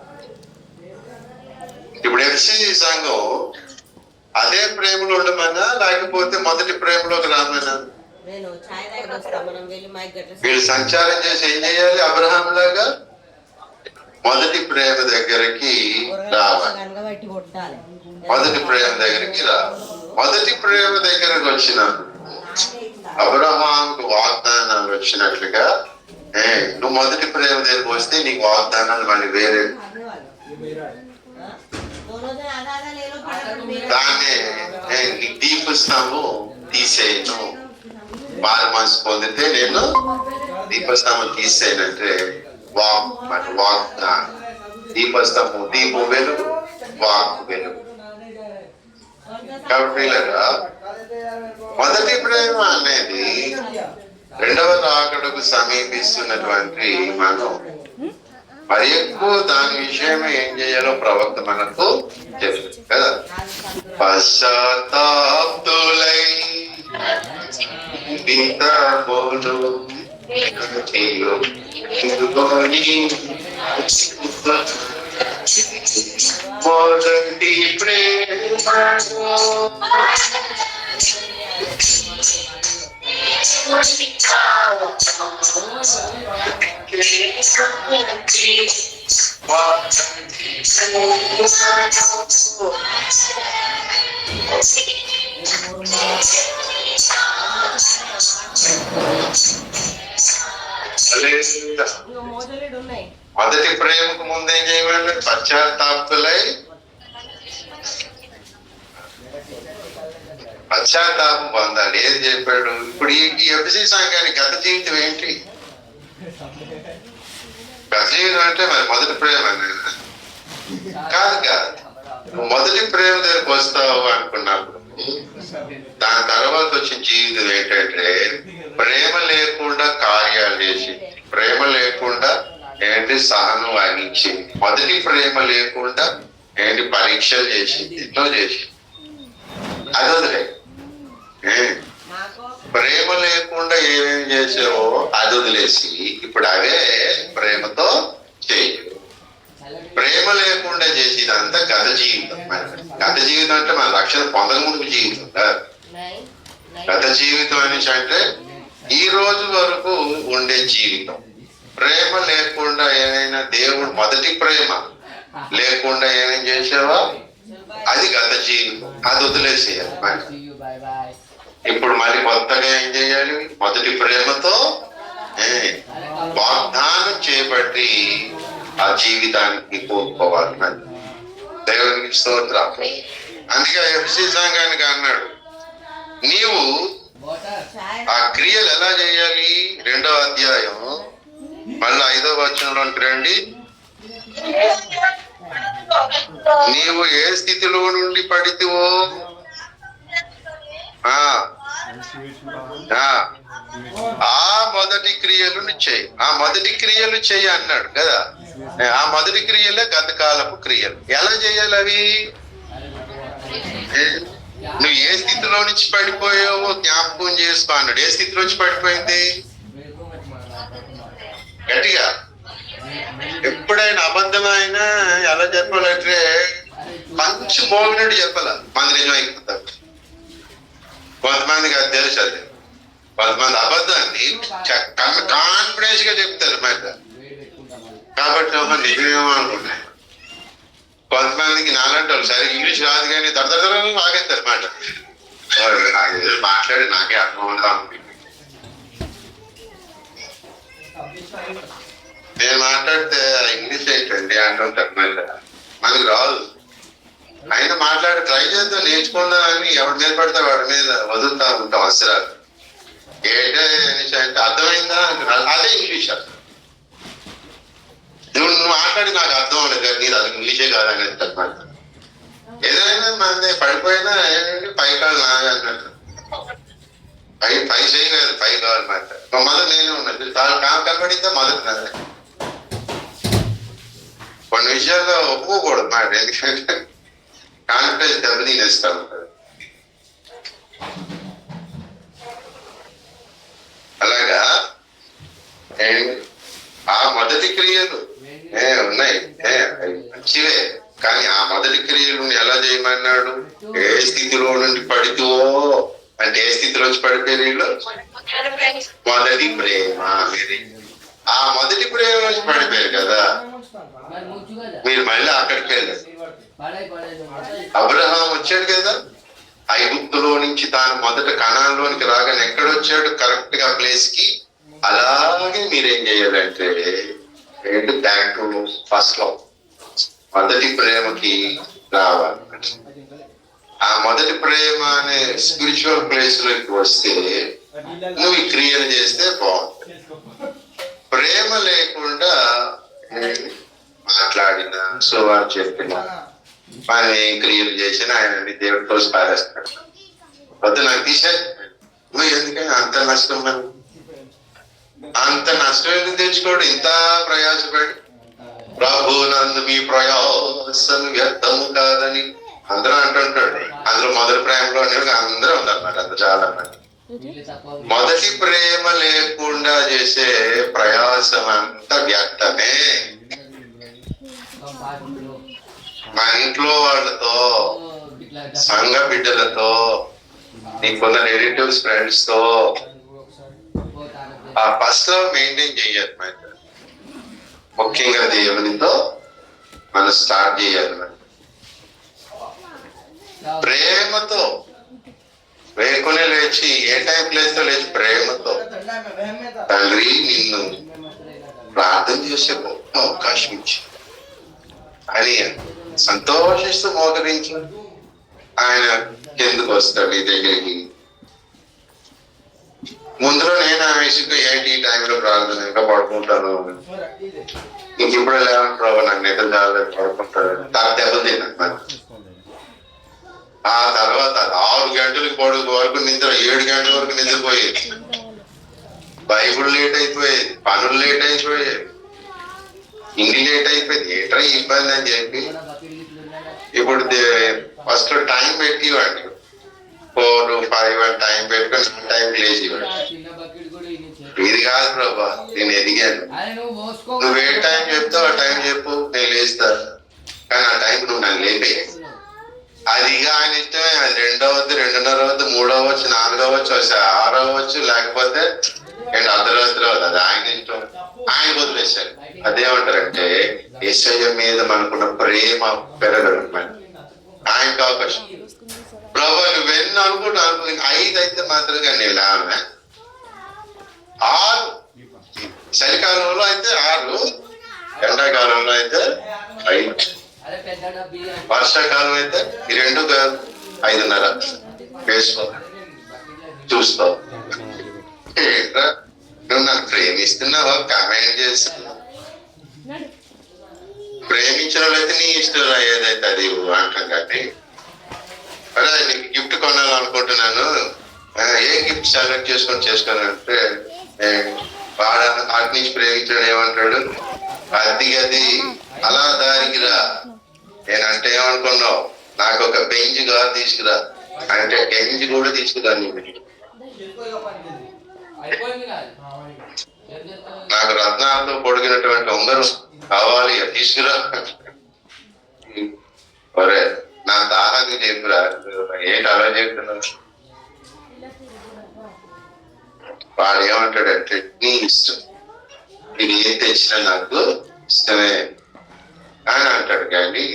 ఇప్పుడు ఎఫ్సి సంఘం అదే ప్రేమలో ఉండమన్నా లేకపోతే మొదటి ప్రేమలోకి రామన్నా? వీళ్ళు సంచారం చేసి ఏం చేయాలి? అబ్రహాం లాగా మొదటి ప్రేమ దగ్గరికి రావాలి. మొదటి ప్రేమ దగ్గరికి రావాలి. మొదటి ప్రేమ దగ్గరకు వచ్చినప్పుడు అబ్రహాంకు వాగ్దానాలు వచ్చినట్లుగా నువ్వు మొదటి ప్రేమ దగ్గరకు వస్తే నీకు వాగ్దానాలు మళ్ళీ వేరే. దాన్ని దీపస్తంభం తీసేయను, మారు మనసు పొందితే నేను దీపస్తంభం తీసేయనంటే వాగ్దానం. దీపస్తంభం దీపం వెలుగు, వాక్ వెలుగు. కాబట్టి మొదటి ప్రేమ అనేది రెండవ రాకడకు సమీపిస్తున్నటువంటి మనం మరి ఎక్కువ దాని విషయమే ఏం చేయాలో ప్రవక్త మనకు చెప్తుంది కదా. పశ్చాత్తాప్తులై మొదటి ప్రేమ మొదటి ప్రేమకు ముందేం చేయమని? పశ్చాత్తాపులై పశ్చాత్తాపం పొందాలి. ఏం చెప్పాడు? ఇప్పుడు ఈ ఎఫ్సి సంఘానికి గత జీవితం ఏంటి? గత జీవితం అంటే మరి మొదటి ప్రేమ కాదు కాదు. మొదటి ప్రేమ దగ్గరకు వస్తావు అనుకున్నప్పుడు దాని తర్వాత వచ్చిన జీవితం ఏంటంటే ప్రేమ లేకుండా కార్యాలు చేసి, ప్రేమ లేకుండా ఏంటి సహనం వహించి, మొదటి ప్రేమ లేకుండా ఏంటి పరీక్షలు చేసి, ఎన్నో చేసి అది వదిలే. ప్రేమ లేకుండా ఏమేమి చేసావో అది వదిలేసి ఇప్పుడు అవే ప్రేమతో చేయు. ప్రేమ లేకుండా చేసేదంతా గత జీవితం. గత జీవితం అంటే మన రక్షణ పొందక ముందు జీవితం కాదు. గత జీవితం అనేసి అంటే ఈ రోజు వరకు ఉండే జీవితం. ప్రేమ లేకుండా ఏమైనా దేవుడు మొదటి ప్రేమ లేకుండా ఏమేం చేసావా అది గత జీవితం, అది వదిలేసేయాలి. ఇప్పుడు మరి కొత్తగా ఏం చేయాలి? మొదటి ప్రేమతో వాగ్దానం చేపట్టి ఆ జీవితానికి కోరుకోవాలి. దేవునికి స్తోత్రం. అందుకే ఎఫ్సి సంఘానికి అన్నాడు, నీవు ఆ క్రియలు ఎలా చేయాలి? 2వ అధ్యాయం మళ్ళీ 5వ వచనంలోకి రండి. నీవు ఏ స్థితిలో నుండి పడితివో ఆ మొదటి క్రియలను చెయ్యి. ఆ మొదటి క్రియలు చెయ్యి అన్నాడు కదా. ఆ మొదటి క్రియలే గతకాలపు క్రియలు. ఎలా చేయాలి అవి? నువ్వు ఏ స్థితిలో నుంచి పడిపోయావో జ్ఞాపకం చేసుకో అన్నాడు. ఏ స్థితిలో నుంచి పడిపోయింది? గట్టిగా ఎప్పుడైనా అబద్ధమైనా ఎలా చెప్పాలంటే మంచి మోగినట్టు చెప్పాల. మంది నిజం అయిపోతారు. కొంతమందికి అది తెలుసు. అది కొంతమంది అబద్ధాన్ని కాన్ఫిడెన్స్ గా చెప్తారు మాట. కాబట్టి ఒక నిజమేమో అనుకున్నాను. కొంతమందికి నాలంటారు సరే ఇంగ్లీష్ రాదు కానీ దడదడని వాగేస్తారు మాట. మాట్లాడి నాకే అర్థం అవుతా ఉంది. నేను మాట్లాడితే ఇంగ్లీష్ ఏంటండి అంటుంటారు. మనకి రాదు అయినా మాట్లాడి ట్రై చేద్దాం, నేర్చుకుందాం అని ఎవరి మీద పడితే వాడి మీద వదులుతా ఉంటాం అసరాలు. ఏంటంటే అర్థమైందా అదే ఇంగ్లీష్. అసలు నువ్వు మాట్లాడి నాకు అర్థం అవ్వలేదు నీది అది ఇంగ్లీషే కాదనేది చెప్పమాట. ఏదైనా మన పడిపోయినా ఏంటంటే పై కాదు నాగా అన్నట్టు. పై చేయలేదు పై కావాలన్నమాట. మొదలు నేను ఉన్నది కనబడిందా మొదలు నాదే. కొన్ని విషయాల్లో ఒప్పుకోకూడదు మాట, ఎందుకంటే కాన్ఫిడెన్స్ దెబ్బతీనేస్తాను. అలాగా ఆ మొదటి క్రియలు ఉన్నాయి మంచివే, కానీ ఆ మొదటి క్రియలు ఎలా చేయమన్నాడు? ఏ స్థితిలో నుండి పడితో అంటే ఏ స్థితిలో వచ్చి పడిపోయి వీళ్ళు మొదటి ప్రేమ. ఆ మొదటి ప్రేమ నుంచి పడిపోయారు కదా మీరు, మళ్ళీ అక్కడికి వెళ్ళారు. అబ్రహాం వచ్చాడు కదా ఐగుప్తులో నుంచి, తాను మొదట కనాన్లోనికి రాగానే ఎక్కడొచ్చాడు? కరెక్ట్ గా ప్లేస్ కి. అలాగే మీరేం చేయాలంటే బ్యాక్ టు ఫస్ట్ లో మొదటి ప్రేమకి రావాలి. ఆ మొదటి ప్రేమ అనే స్పిరిచువల్ ప్లేస్ లోకి వస్తే నువ్వు ఈ క్రియలు చేస్తే బాగుంటుంది. ప్రేమ లేకుండా మాట్లాడినా సువార్త చెప్పినా మనం ఏం క్రియలు చేసినా ఆయన దేవుడితో పారేస్తాడు. వద్దు నాకు తీసే, నువ్వు ఎందుకని అంత నష్టం? మనం అంత నష్టం ఎందుకు తెచ్చుకోడు? ఇంత ప్రయాసపడి ప్రభు నందు మీ ప్రయాసం వ్యర్థము కాదని అందరూ అంటుంటాడు. అందులో మొదటి ప్రేమలో అందరూ ఉన్నారన్నమాట. అంత చాలా మంది మొదటి ప్రేమ లేకుండా చేసే ప్రయాసం అంతా వ్యర్థమే. మా ఇంట్లో వాళ్ళతో, సంఘ బిడ్డలతో, నీకున్న రిలేటివ్స్ ఫ్రెండ్స్ తో ఆ ఫస్ట్ లో మెయింటైన్ చెయ్యాలి. ముఖ్యంగా దేవునితో మనం స్టార్ట్ చేయాలి. ప్రేమతో వేకునే లేచి ఏ టైం ప్లేస్ తో లేచి ప్రేమతో తండ్రి నిన్ను ప్రార్థన చేసే గొప్ప అవకాశం ఇచ్చి అని సంతోషిస్తూ మోకరించి ఆయన ఎందుకు వస్తాడు నీ దగ్గరికి. ముందులో నేను ఆ వయసుకు ఏంటి ఈ టైంలో ప్రార్థన ఇంకా పడుకుంటాను, ఇంక ఇప్పుడు లేవంటారు నాకు నిద్ర కాలేదు పడుకుంటాడు. నాకు దెబ్బలు తిన్నాను. ఆ తర్వాత 6 గంటలకు పడుకు వరకు నిద్ర, 7 గంటల వరకు నిద్రపోయేది. బైబుల్ లేట్ అయిపోయేది, పనులు లేట్ అయిపోయేది, ఇంటి లేట్ అయిపోయింది. ఏంట్రా ఇబ్బంది అని చెప్పి ఇప్పుడు ఫస్ట్ టైం పెట్టివ్వండి, 4, 5 అని టైం పెట్టుకొని టైం లేచి ఇవ్వండి. ఇది కాదు ప్రభా నేను ఎదిగాను, నువ్వు ఏ టైం చెప్తావు ఆ టైం చెప్పు నేను లేస్తాను, కానీ ఆ టైం నువ్వు నన్ను లేపే. అదిగా ఆయన ఇష్టమే. అది 2 అవ్వద్దు, 2:30 అవ్వద్దు, 3 అవ్వచ్చు, 4 అవ్వచ్చు, 6 అవ్వచ్చు, లేకపోతే అర్ధరాత్రి అవ్వదు. అది ఆయన ఇష్టం. ఆయన వదిలేశాడు. అదేమంటారంటే యేసయ్య మీద మనకున్న ప్రేమ పెరగడం. ఆయనకు అవకాశం. ప్రభు నువ్వెన్ని అనుకుంటున్నాను 5 అయితే మాత్రమే నేను ఆమె 6, చలికాలంలో అయితే 6, ఎండాకాలంలో అయితే 5, వర్షాకాలం అయితే ఈ 2 కాదు 5:30 వేసుకో చూస్తావు. నువ్వు నాకు ప్రేమిస్తున్నావా? కామెంట్ చేస్తున్నావు. ప్రేమించిన వాళ్ళైతే నీ ఇష్టం ఏదైతే అది అంటాం. కానీ అదే నీకు గిఫ్ట్ కొనాలనుకుంటున్నాను, ఏ గిఫ్ట్ సెలెక్ట్ చేసుకోనంటే వాడు అటు నుంచి ప్రేమించాడు ఏమంటాడు, అది అలా దానికి రా. నేనంటే ఏమనుకున్నావు, నాకు ఒక బెంచ్ కార్ తీసుకురా అంటే బెంచ్ కూడా తీసుకురా. నాకు రత్నాలతో పొడిగినటువంటి ఉంగరం కావాలి తీసుకురా. ఒరే నా దాహానికి చెప్పురా, ఏంటి అలా చెప్తున్నావు? వాడు ఏమంటాడంటే నీ ఇష్టం, నేను ఏం తెచ్చినా నాకు ఇష్టమే అని అంటాడు. కానీ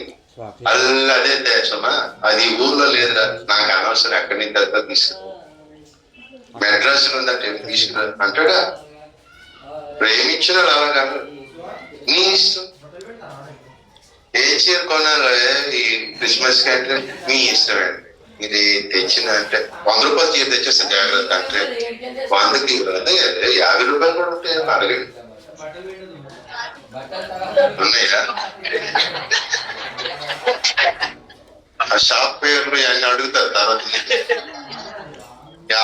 అదే దేశమా, అది ఊర్లో లేదురా, నాకు అనవసరం, ఎక్కడి నుంచి అంతా తీసుకురా, మెడ్రాస్ లో ఉందంటే తీసుకురా అంటాడా? ప్రేమించిన అలాగా నీ ఇష్టం. ఏ చీర కొనాలో ఈ క్రిస్మస్ కి అంటే మీ ఇష్టం అండి. ఇది తెచ్చిన అంటే 100 రూపాయలు చీర తెచ్చేస్తా జాగ్రత్త అంటే 100కి 50 రూపాయలు కూడా ఉంటాయి, అడగండి. ఉన్నాయా? ఆ షాప్ పేర్లు అన్ని అడుగుతారు తర్వాత.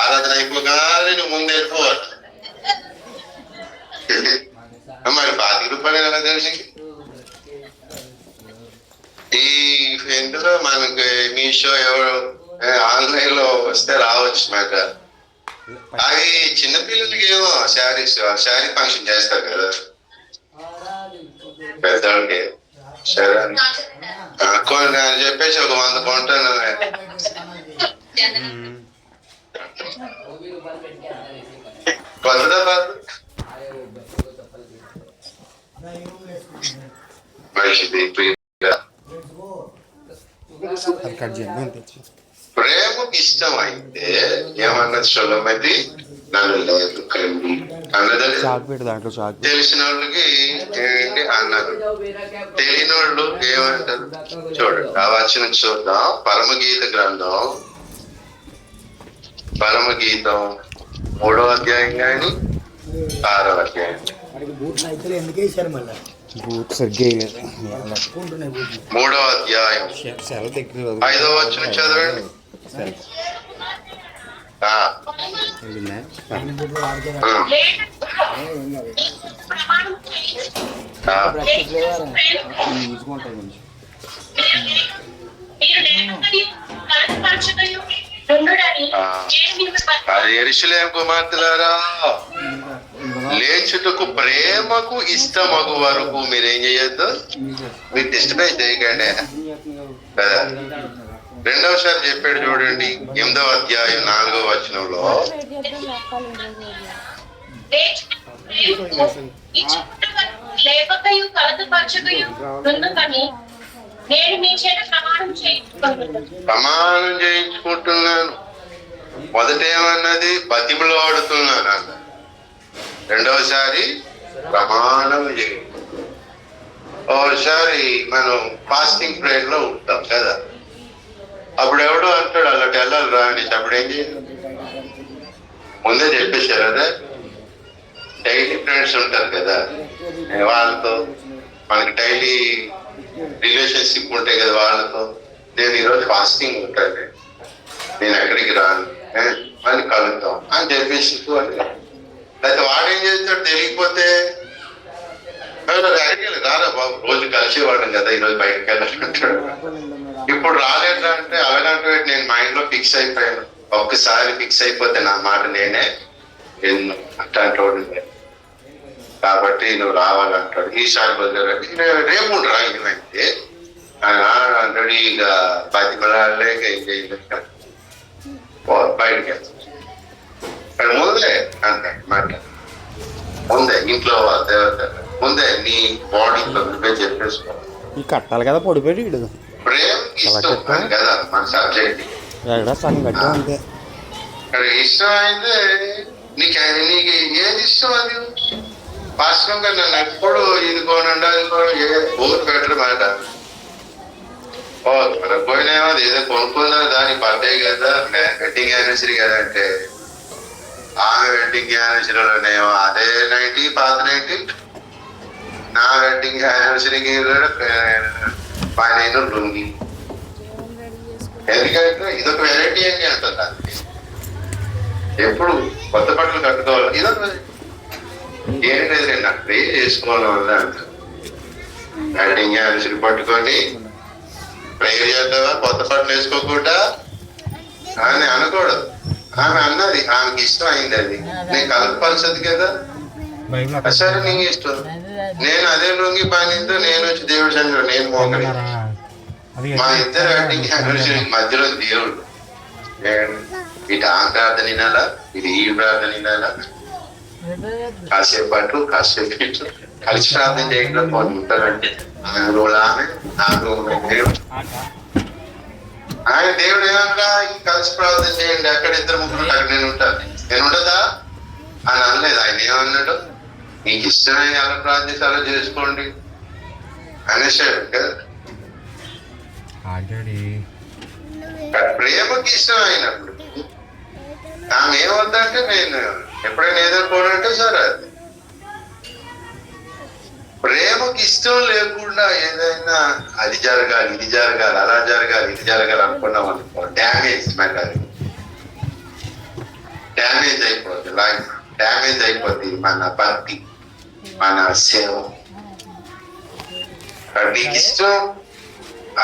ఆరాధన అయిపోగానే నువ్వు ముందు వెళ్ళిపోవాలి. మరి 50 రూపాయలు కదా తెలిసి. ఈ ఇందులో మనకి మీషో ఎవరు ఆన్లైన్ లో వస్తే రావచ్చు మాట. అవి చిన్నపిల్లలకి ఏమో శారీస్, శారీ ఫంక్షన్ చేస్తారు కదా పెద్దవాళ్ళకి. సరే అని చెప్పేసి ఒక 100 కొంటాను. కొత్తదా కాదు మంచిది. ప్రేమకు ఇష్టం అయితే ఏమన్నది సులభది, నన్ను లేదు కండి అన్నదని తెలిసిన వాళ్ళకి ఏంటి అన్నారు, తెలియని వాళ్ళు ఏమంటారు చూడండి. ఆ వచనం చూద్దాం. పరమగీత గ్రంథం, పరమగీతం 3వ అధ్యాయం కానీ 6వ అధ్యాయం. బూట్ సరిగ్గా 3వ అధ్యాయం 5వ వచనం చదవండి. అది యెరూషలేము కుమార్తెలారా, లేచుటకు ప్రేమకు ఇష్టమగు వరకు మీరేం చేయొద్దు, మీరు డిస్టర్బైజ్ చేయకండి కదా. రెండవసారి చెప్పాడు చూడండి 8వ అధ్యాయం 4వ వచనంలో, ప్రమాణం చేయించుకుంటున్నాను. మొదట ఏమన్నది బతిమలో ఆడుతున్నాను అన్న, రెండవసారి ప్రమాణం చేయి. ఒకసారి మనం ఫాస్టింగ్ ప్రేయర్ లో ఉంటాం కదా, అప్పుడు ఎవడో అంటాడు అలాంటి వెళ్ళాలి రా అని, అప్పుడు ఏం చేయాలి? ముందే చెప్పేశారు అదే. డైలీ ఫ్రెండ్స్ ఉంటారు కదా, వాళ్ళతో మనకి డైలీ రిలేషన్షిప్ ఉంటాయి కదా, వాళ్ళతో నేను ఈరోజు ఫాస్టింగ్ ఉంటాను, నేను ఎక్కడికి రాను, మళ్ళీ కలుద్దాం అని చెప్పేసి. అయితే వాడేం చేస్తాడు తెలియకపోతే, అడిగాలి రారా బాబు, రోజు కలిసేవాడు కదా, ఈరోజు బయటకు వెళ్ళాలంటాడు. ఇప్పుడు రాలేదా అంటే అలాగంటే నేను మైండ్ లో ఫిక్స్ అయిపోయాను. ఒక్కసారి ఫిక్స్ అయిపోతే నా మాట నేనే ఎన్నో అంటాడు. కాబట్టి నువ్వు రావాలంటాడు. ఈసారి రేపు రా ఏమైతే అంటాడు. ఇక 10 మలాలేక ఏం చేయలేదు, బయటకి వెళ్తాడు. ముందే అంటాడు మాట, ముందే ఇంట్లో దేవత ముందే నీ బాడీ ప్రిపేర్ చెప్పేసుకో. కట్టాలి కదా పొడిపోయి ప్రేమ ఇష్టం కదా మన సబ్జెక్ట్. అంతే ఇష్టం అయితే నీకు ఏది ఇష్టం అది వాస్తవంగా నన్ను ఎప్పుడు ఇది కొనండి అది ఊరు పెట్టరు మాట. మనకు పోయినామో అది ఏదో కొనుక్కుందా, దాని బర్త్డే కదా, వెడ్డింగ్ యానివర్సరీ కదా అంటే ఆమె వెడ్డింగ్ యానివర్సరీలోనేమో అదే 90 పాత 90, నా వెడ్డింగ్ యానివర్సరీకి పైన లుంగి. ఎందుకంటే ఇదొక వెరైటీ అని అంటుంది. ఎప్పుడు కొత్త బట్టలు కట్టుకోవాలి, ఇదొక ఏం లేదు నాకు ప్రే చేసుకోవడం వల్ల అంటారు. వెడ్డింగ్ యానివర్సరీ పట్టుకొని ప్రేయర్ చేద్దామా కొత్త బట్టలు వేసుకోకుండా అని అనకూడదు. ఆమె అన్నది, ఆమెకి ఇష్టం అయింది, అది నేను కలపవలసింది కదా. సరే నీకు ఇష్టం, నేను అదే లొంగి పనితో నేను వచ్చి దేవుడి సన్నిధిలో నేను మోకరి. మా ఇద్దరు వెడ్డింగ్ యానివర్సరీ మధ్యలో దేవుడు, ఇటు ఆ ప్రార్థన వినాలా, ఇది ఈ ప్రార్థన వినాలా, కాసేపు అటు కాసేపు ఇటు కలిసి ప్రార్థన చేయకుండా కొన్ని ఉంటారంటే ఆమె రోజు ఆమె నాకు ఆయన దేవుడు ఏమన్నా కలిసి ప్రార్థన చేయండి అక్కడ ఇద్దరు ముగ్గురు అక్కడ నేను ఉంటాను నేను ఉండదా అని అనలేదు. ఆయన ఏమన్నాడు, నీకు ఇష్టమైన ఎలా ప్రార్థన అలా చేసుకోండి అనేసాడు కదా. ప్రేమకి ఇష్టం అయినప్పుడు ఆమె ఏమవుతుందంటే నేను ఎప్పుడైనా ఎదుర్కోనంటే సరే అది ప్రేమకి ఇష్టం లేకుండా ఏదైనా అది జరగాలి ఇది జరగాలి అలా జరగాలి ఇది జరగాలి అనుకున్నాం అనుకో డ్యామేజ్ మెంటాలిటీ డ్యామేజ్ అయిపోద్ది లైఫ్ డ్యామేజ్ అయిపోద్ది మన భక్తి మన సేవ. నీకు ఇష్టం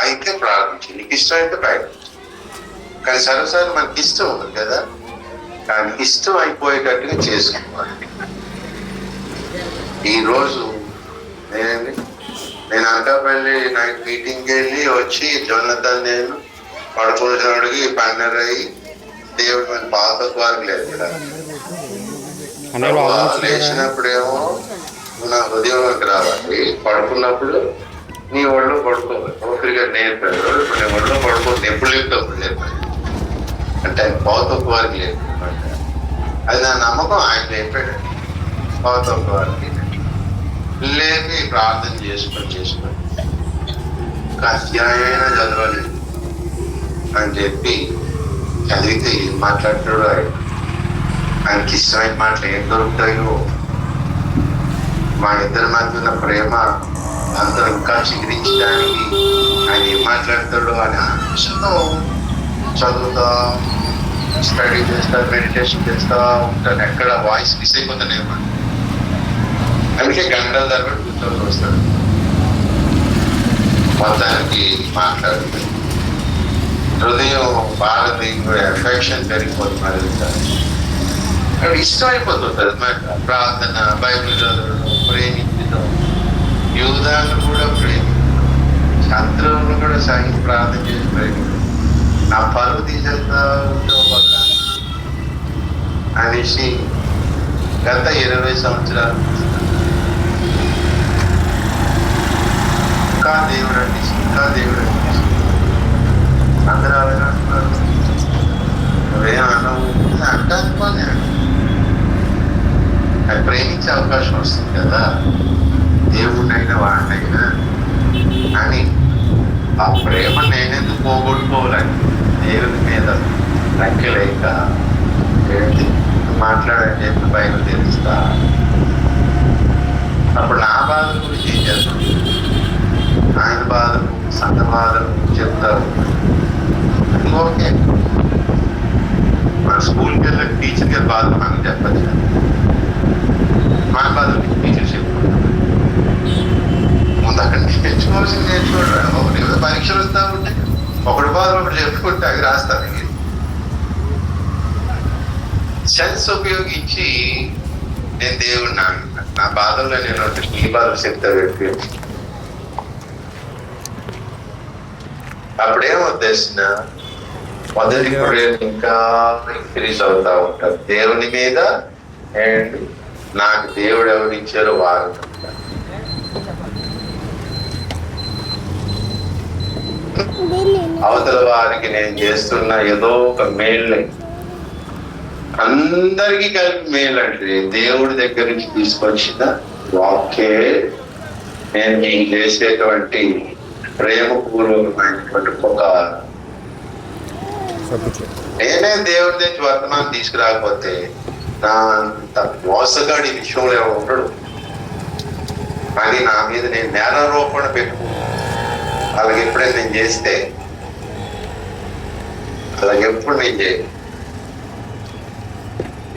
అయితే ప్రార్థించు, నీకు ఇష్టం అయితే ప్రయత్నించు. కానీ సరసారి మనకి ఇష్టం ఉంది కదా, కానీ ఇష్టం అయిపోయేటట్టుగా చేసుకోవాలి. ఈరోజు నేను అనకాపల్లి నైట్ మీటింగ్కి వెళ్ళి వచ్చి జొన్నతన్ నేను పడుకున్నడికి పన్నెర్ అయ్యి దేవుడు మన పాత వారికి లేదు కదా. లేచినప్పుడేమో నా హృదయంలోకి రావాలి, పడుకున్నప్పుడు నీ ఒళ్ళో పడుకోవాలి. ఒకరిగా నేర్పాడు, ఇప్పుడు నేను ఒళ్ళో పడుకోవాలి ఎప్పుడు లేపుతాప్పుడు నేర్పాడు అంటే ఆయన పాత వారికి లేదు. అది నా నమ్మకం, ఆయన లేపాడు పాత వారికి లేపి ప్రార్థన చేసుకొని అధ్యాయమైనా చదవలేదు అని చెప్పి చదివితే ఏం మాట్లాడతాడు ఆయనకి ఇష్టమైన మాటలు ఏం దొరుకుతాయో. మా ఇద్దరి మధ్య ఉన్న ప్రేమ అందరూ ఇంకా చిగురించడానికి ఆయన ఏం మాట్లాడతాడో అని ఆలోచనతో చదువుతా స్టడీ చేస్తా మెడిటేషన్ చేస్తా ఉంటాను. ఎక్కడ వాయిస్ మిస్ అయిపోతానే అందుకే గంటల తరబడి కూర్చొని వస్తాడు. మొత్తానికి మాట్లాడుతుంది హృదయం బాగా ఎఫెక్షన్ పెరిగిపోతుంది. అక్కడ ఇష్టం అయిపోతుంది ప్రార్థన, బైబిల్ చదవడం, ప్రేమించడం, యూదాలను కూడా ప్రేమించడం, శత్రువులను కూడా సహించి ప్రార్థన చేసి ప్రేమించడం. నా పరువు తీసేస్తా ఉంటే ఒక అనేసి గత 20 సంవత్సరాలు ఇంకా దేవుడు అందిస్తుంది, ఇంకా దేవుడు అందిస్తుంది. అందరూ అలాగే అంటున్నారు, నువ్వేమన్నావు అంటే అనుకోని అది ప్రేమించే అవకాశం వస్తుంది కదా, దేవుడినైనా వాడినైనా అని. ఆ ప్రేమ నేనెందుకు పోగొట్టుకోవాలని దేవుడి మీద లెక్కలేక ఏంటి మాట్లాడని చెప్పి బయట తెలుస్తా. అప్పుడు నా బాధ గురించి ఏం చేస్తాం, ఆయన బాధలు సంత బాధలు చెప్తారు. ఓకే, మన స్కూల్కి వెళ్ళే టీచర్ గారి బాధ మనకు చెప్పచ్చు, మన బాధ టీచర్ చెప్పుకుంటాం. ముందు అక్కడ నేర్చుకోవాల్సింది నేర్చుకోవడం. పరీక్షలు వస్తా ఉంటే ఒకటి బాధ ఒకటి చెప్పుకుంటే అవి రాస్తాను. సెన్స్ ఉపయోగించి నేను దేవుడిని నా బాధల్లో నేను నీ బాధలు చెప్తా వ్యక్తి. అప్పుడేమొద్దేసిన మొదటి ప్రేమ ఇంకా ఇంక్రీజ్ అవుతా ఉంటారు దేవుని మీద. అండ్ నాకు దేవుడు ఎవరిచ్చారో వారు అవతల వారికి నేను చేస్తున్న ఏదో ఒక మేలు, అందరికీ కలిపి మేలు అంటే దేవుడి దగ్గర నుంచి తీసుకొచ్చిన వాక్యే నేను మీకు చేసేటువంటి ప్రేమపూర్వకమైనటువంటి ఒక. నేనే దేవుడి నుంచి వర్తమానం తీసుకురాకపోతే నా అంత మోసగాడి విషయంలో ఎవరు ఉండడు. కానీ నా మీద నేను నేరారోపణ పెట్టుకున్నాను. అలాగే ఎప్పుడైనా నేను చేస్తే అలాగెప్పుడు నేను చేయను.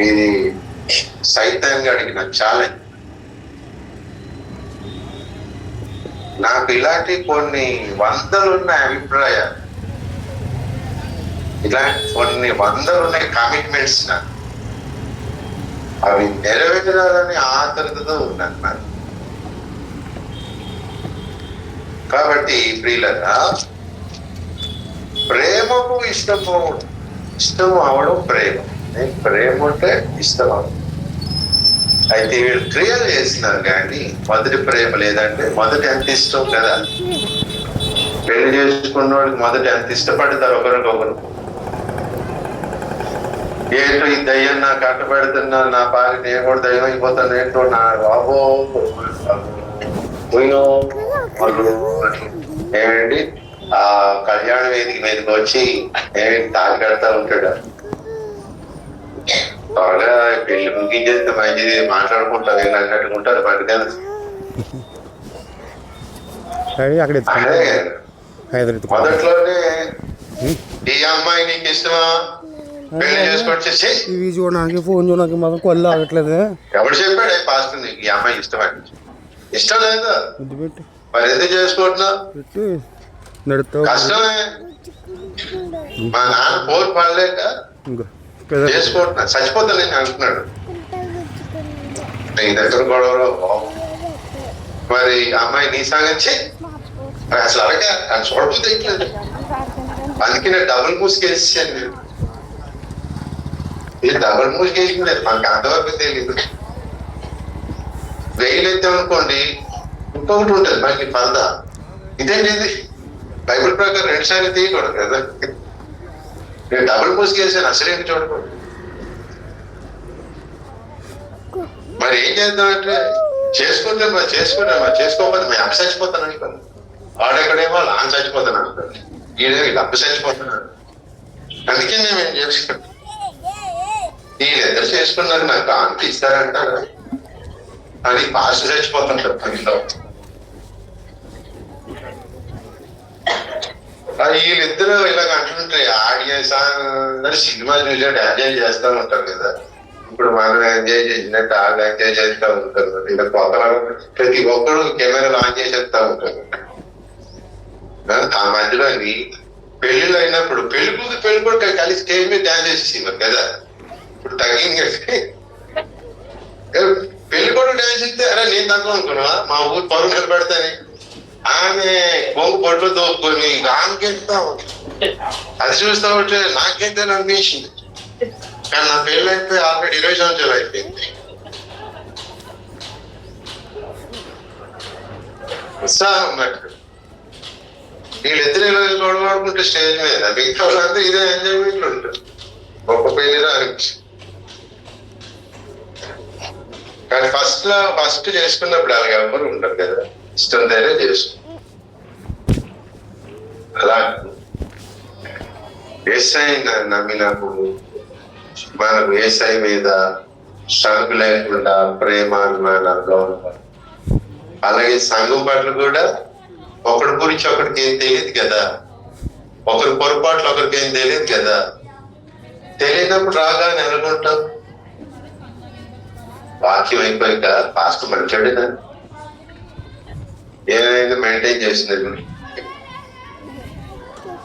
ఇది సైతంగా అడిగిన ఛాలెంజ్. నాకు ఇలాంటి కొన్ని వందలున్న అభిప్రాయాలు, ఇలాంటి కొన్ని వందలున్న కమిట్మెంట్స్ నాకు అవి నెరవేరాలని ఆతృతతో ఉన్నాను నాకు. కాబట్టి ప్రియులరా, ప్రేమకు ఇష్టం అవడం ప్రేమ. ప్రేమ ఉంటే ఇష్టం అవడం. అయితే వీళ్ళు క్రియలు చేస్తున్నారు కానీ మొదటి ప్రేమ లేదంటే మొదట ఎంత ఇష్టం కదా. పెళ్లి చేసుకున్న వాళ్ళకి మొదట ఎంత ఇష్టపడతారు ఒకరికొకరు. ఏంటో ఈ దయ్యం నాకు కట్టబెడుతున్నా, నా భార్య నేను కూడా దయ్యం అయిపోతాను ఏంటో, నా బాబో ఏమేంటి ఆ కళ్యాణ వేదిక మీదకి వచ్చి ఏమేంటి తాగి కడతా ఉంటాడు. త్వరగా పెళ్లి ముగించేస్తే మంచిది, మాట్లాడుకుంటారు ఇలా కట్టుకుంటారు పట్టుకొని. మొదట్లోనే ఈ అమ్మాయి నీకు ఇష్టమా, పెళ్లి చేసుకొచ్చేసి ఇవి చూడడానికి ఫోన్ చూడడానికి మాత్రం కొల్లు ఆగట్లేదు. ఎవడు చెప్పాడు పాస్టర్ నీకు ఈ అమ్మాయి ఇష్టం అని? ఇష్టం లేదా మరి ఎందుకు చేసుకుంటున్నా? కష్టమే. మా నాన్న పోరు పడలేక చేసుకుంటున్నా, చచ్చిపోతాను నేను అంటున్నాడు. నీ దగ్గర గొడవలో మరి అమ్మాయి నీ సాగించి అసలు అలాగే అని చూడబోతే ఎట్లేదు. అందుకే నేను డబుల్ మూసుకేసాను. నేను ఇది డబుల్ మూసుకేసింది లేదు, మనకు అంతవరకు తెలియదు. వెయిల్ ఎత్తామనుకోండి ఇంకొకటి ఉంటుంది మనకి పరదా. ఇదేంటి ఇది బైబిల్ ప్రకారం 2 సార్లు తీయకూడదు కదా. నేను డబుల్ మూసుకేసాను, అసలేంటి చూడకూడదు. మరి ఏం చేద్దామంటే చేసుకుంటే మరి చేసుకోకపోతే మేము అప్పు చచ్చిపోతాను అనుకోండి. వాడెక్కడేమో లాన్ చచ్చిపోతాను అనుకోండి, ఈడే అప్పు చచ్చిపోతున్నాడు. అందుకే మేము ఏం చేసుకుంటాం, వీళ్ళిద్దరు చేసుకున్నారు నాకు అంత ఇస్తారంటారు అది పాస్ చచ్చిపోతుంటారు పనిలో. వీళ్ళిద్దరు ఇలాగ అంటుంటారు. ఆడియన్స్ అందరూ సినిమా చూసినట్టు ఎంజాయ్ చేస్తూ ఉంటారు కదా. ఇప్పుడు మనం ఎంజాయ్ చేసినట్టు వాళ్ళు ఎంజాయ్ చేస్తూ ఉంటారు. ఇలా కొత్త ప్రతి ఒక్కరు కెమెరాలు ఆన్ చేసేస్తా ఉంటారు. ఆ మధ్యలోని పెళ్లిళ్ళు అయినప్పుడు పెళ్లి కూతురు పెళ్లి కూడా కలిసి స్టేజ్ మీద డాన్స్ చేసేసేవారు కదా. ఇప్పుడు తగ్గింది పెళ్లి కూడా డాన్స్ ఇస్తే అరే నేను తక్కువ అనుకున్నా మా ఊరు పరువు నిలబెడతాని ఆమె కొంగు పొట్లు తోపుకొని ఆమెకెళ్తా అది చూస్తా ఉంటే నాకైతే అనిపించింది. కానీ నా పెళ్ళి అయిపోయి ఆల్రెడీ 20 సంవత్సరాలు అయిపోయింది. ఉత్సాహం ఉన్నట్టు వీళ్ళిద్దరు గొడవడుకుంటే స్టేజ్ మీద మిగతా వాళ్ళంతా ఇదే ఎంజాయ్మెంట్లు ఉంటారు. గొప్ప పెళ్లిరా అనిపించింది. కానీ ఫస్ట్ చేసుకున్నప్పుడు అలాగే ఎవరు ఉండరు కదా, ఇష్టం తేనే చేసుకుంటారు. అలా ఏసై నమ్మినప్పుడు మనకు ఏసై మీద షాకు లేకుండా ప్రేమ అభిమానాలు. అలాగే సంఘం పట్ల కూడా ఒకరి గురించి ఒకరికి ఏం తెలియదు కదా, ఒకరి పొరపాట్లు ఒకరికి ఏం తెలియదు కదా. తెలియనప్పుడు రాగానే అనుకుంటాం వాక్యం అయిపోయాక పాస్టర్ మంచాడు ఏమైంది మెయింటైన్ చేసినది.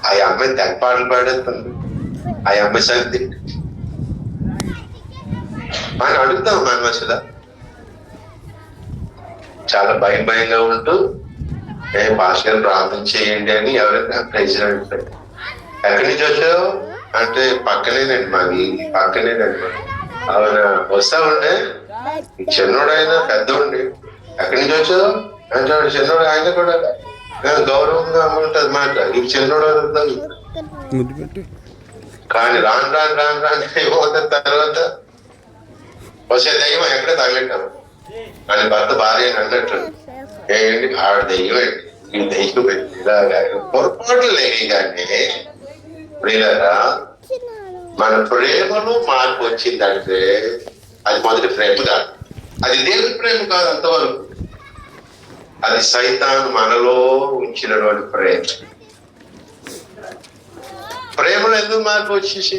ఆ అమ్మాయి తెగ పాటలు పాడేస్తుంది, ఆ అమ్మాయి సంగతి అని అడుగుతాం. మన అసలు చాలా భయంగా ఉంటూ పాస్టర్ ప్రార్థన చేయండి అని ఎవరైనా ప్రెసిడెంట్ ఎక్కడి నుంచి వచ్చావు అంటే పక్కనేనండి మాది, పక్కనేనండి. అవునా వస్తా ఉండే చిన్నోడైనా పెద్దోండి ఎక్కడి నుంచి వచ్చావు అంటే చిన్నోడు ఆయన కూడా గౌరవంగా ఉంటుంది మాట. ఇది చిన్నోడు కానీ రాను ఏమవుతుంది తర్వాత వచ్చే దయ్యం ఎక్కడే తగలెట్టాము అని భర్త భార్య అని అన్నట్టు ఏంటి ఆడ దెయ్యం ఏంటి ఈ దెయ్యం పెట్టి ఇలాగా పొరపాట్లు లేని కానీ ప్రియులారా మన ప్రేమలో మార్పు వచ్చిందంటే అది మొదటి ప్రేమ కాదు, అది దేవుని ప్రేమ కాదు అంతవరకు. అది సైతాను మనలో ఉంచినటువంటి ప్రేమ. ప్రేమలో ఎందుకు మార్పు వచ్చేసి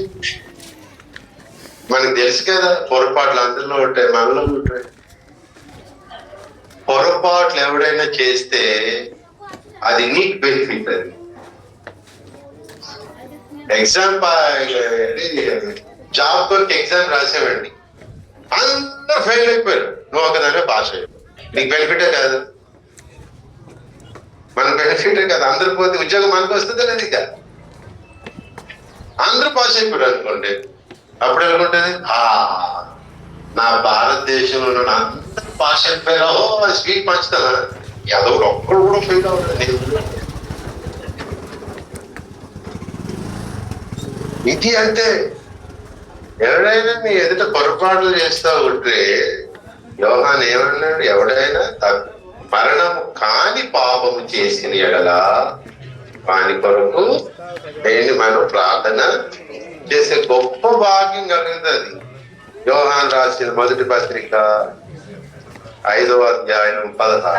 మనకు తెలుసు కదా. పొరపాట్లు అందరిలో ఉంటాయి, మనలో ఉంటాయి. పొరపాట్లు ఎవడైనా చేస్తే అది నీకు బెనిఫిట్. అది ఎగ్జామ్ జాబ్ కొరకు ఎగ్జామ్ రాసేవండి, అందరూ ఫెయిల్ అయిపోయారు, నువ్వు ఒకదానే పాస్ అయ్యావు. నీకు బెనిఫిటే కాదు, మన బెనిఫిటే కాదు. అందరు పోతే ఉద్యోగం మనకు వస్తుంది లేదు. ఇక అందరూ పాస్ అయిపోయారు అనుకోండి, అప్పుడు ఎలాగుంటుంది నా భారతదేశంలో ఉన్న అందరు పాస్ అయిపోయారో స్వీట్ పంచుతానా ఎవరు ఒక్కడు కూడా ఫెయిల్ అవుతుంది. ఇది అంటే ఎవడైనా నీ ఎదుట పొరపాట్లు చేస్తా ఉంటే యోహాన్ ఏమన్నాడు, ఎవడైనా మరణము కాని పాపము చేసిన ఎడల వాని కొరకు మనం ప్రార్థన చేసే గొప్ప భాగ్యం కలుగుతుంది. యోహాన్ రాసిన మొదటి పత్రిక 5వ అధ్యాయం 16.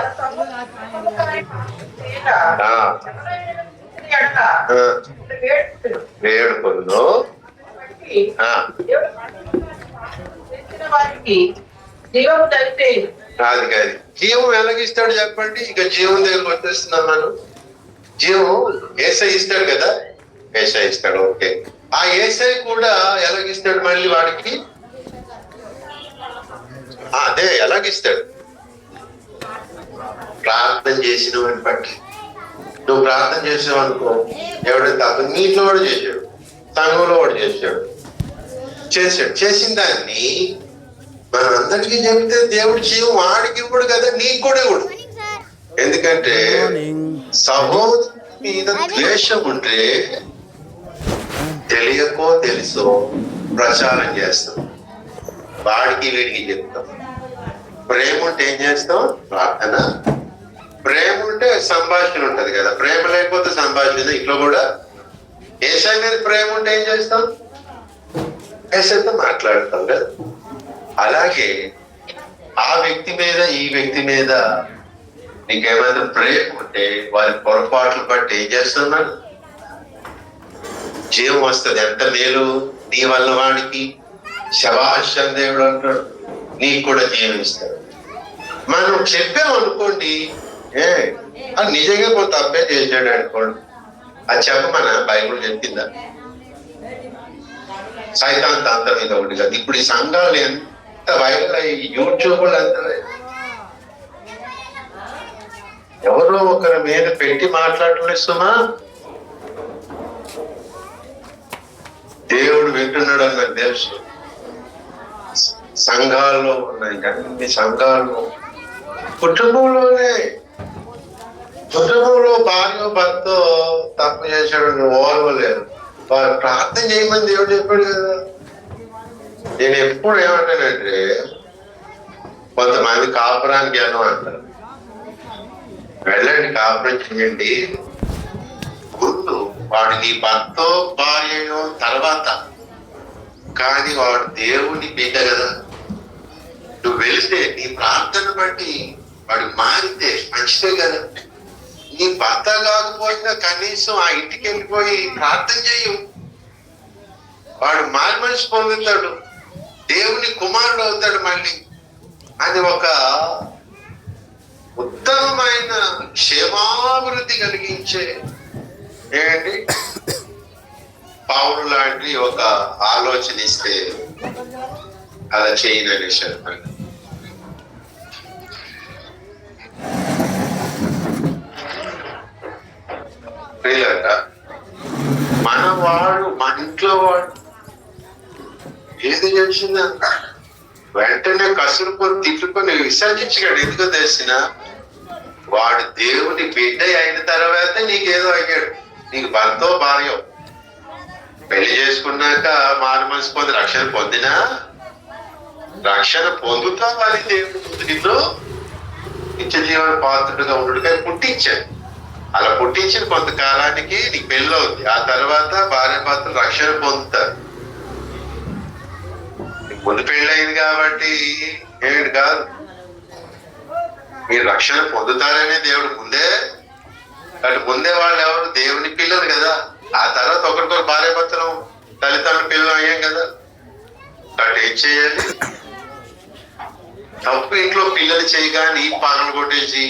వేడుకొను అది కాదు జీవం ఎలాగిస్తాడు చెప్పండి. ఇక జీవం దగ్గరకు వచ్చేస్తున్నాం మనం. జీవం ఏసై ఇస్తాడు కదా, ఏసై ఇస్తాడు. ఓకే, ఆ ఏసై కూడా ఎలాగిస్తాడు మళ్ళీ వాడికి? అదే ఎలాగిస్తాడు? ప్రార్థన చేసిన వాడిని బట్టి. నువ్వు ప్రార్థన చేసావు అనుకో, ఎవడైతే అతను నీట్లో కూడా చేశాడు, సంఘంలో కూడా చేశాడు. చేసిన దాన్ని మనం అందరికీ చెబితే దేవుడు జీవం వాడికి ఇవ్వడు కదా, నీకు కూడా ఇవ్వడు. ఎందుకంటే సహోదరు మీద ద్వేషం ఉంటే తెలియకో తెలుసో ప్రచారం చేస్తాం, వాడికి వీడికి చెప్తాం. ప్రేమ ఉంటే ఏం చేస్తాం? ప్రార్థన. ప్రేమ ఉంటే సంభాషణ ఉంటది కదా, ప్రేమ లేకపోతే సంభాషణ. ఇంట్లో కూడా ఏసై మీద ప్రేమ ఉంటే ఏం చేస్తాం? ఏసైతో మాట్లాడతాం కదా. అలాగే ఆ వ్యక్తి మీద ఈ వ్యక్తి మీద నీకేమైనా ప్రేమ ఉంటే వారి పొరపాట్లు బట్టి ఏం చేస్తున్నాడు? జీవం వస్తుంది. ఎంత మేలు నీ వల్ల వాడికి. శభాష్ దేవుడు అంటాడు, నీకు కూడా జీవం ఇస్తాడు. మనం చెప్పామనుకోండి, అది నిజంగా కొంత తప్పే చేశాడు అనుకోండి, అది చెప్పమన బైబుల్ చెప్పిందా? సైతాన్ తంత్రం మీద ఒకటి కదా. ఇప్పుడు ఈ సంఘాలు ఎంత వైరల్ అయ్యి యూట్యూబ్లు అంత ఎవరో ఒకరి మీద పెట్టి మాట్లాడుతున్నా దేవుడు వింటున్నాడు అని నాకు తెలుసు. సంఘాల్లో ఉన్నాయి, అన్ని సంఘాల్లో కుటుంబంలో భార్య భర్త తప్పు చేశాడు, నువ్వు ఓర్వలేదు, వారు ప్రార్థన చేయమని దేవుడు చెప్పాడు కదా. నేను ఎప్పుడు ఏమంటానంటే, కొంతమంది కాపురానికి వెళ్ళం అంటారు. వెళ్ళండి, కాపురం చేయండి. గుర్తు వాడు నీ భర్త భార్యో తర్వాత, కానీ వాడు దేవుని బిడ్డ కదా. నువ్వు వెళితే నీ ప్రార్థన బట్టి వాడు మారితే మంచిదే కదా. నీ భర్త కాకపోయినా కనీసం ఆ ఇంటికి వెళ్ళిపోయి ప్రార్థన చేయు, వాడు మారి మనిషి పొందుతాడు, దేవుని కుమారుడు అవుతాడు మళ్ళీ. అది ఒక ఉత్తమమైన క్షేమాభివృద్ధి కలిగించే ఏంటి పౌరు లాంటి ఒక ఆలోచన ఇస్తే అలా చేయనని చెప్పండి. మన ఇంట్లో వాడు ఏది చేసిందా వెంటనే కసురుకొని తిట్టుకొని విసర్జించగాడు. ఎందుకో తెలిసిన వాడు దేవుని బిడ్డ అయిన తర్వాత నీకేదో అయ్యాడు. నీకు భర్తో భార్యో పెళ్లి చేసుకున్నాక మారు మనసు పొంది రక్షణ పొందినా, రక్షణ పొందుతావు అని దేవుడు నిన్ను నిత్య జీవన పాత్రుడుగా ఉండుగా పుట్టించాడు. అలా పుట్టించిన కొంతకాలానికి నీకు పెళ్ళి అవుతుంది. ఆ తర్వాత భార్య భర్తలు రక్షణ పొందుతారు. ముందు పెళ్ళయింది కాబట్టి ఏమిటి కాదు, మీరు రక్షణ పొందుతారనే దేవుడు ముందే. అటు ముందే వాళ్ళు ఎవరు? దేవుని పిల్లలు కదా. ఆ తర్వాత ఒకరికొకరు భార్య భర్తలు తల్లిదండ్రుల పిల్లలు అయ్యాం కదా. అటు ఏం చేయాలి? తప్పు ఇంట్లో పిల్లలు చేయగా నీ పాలన కొట్టేసి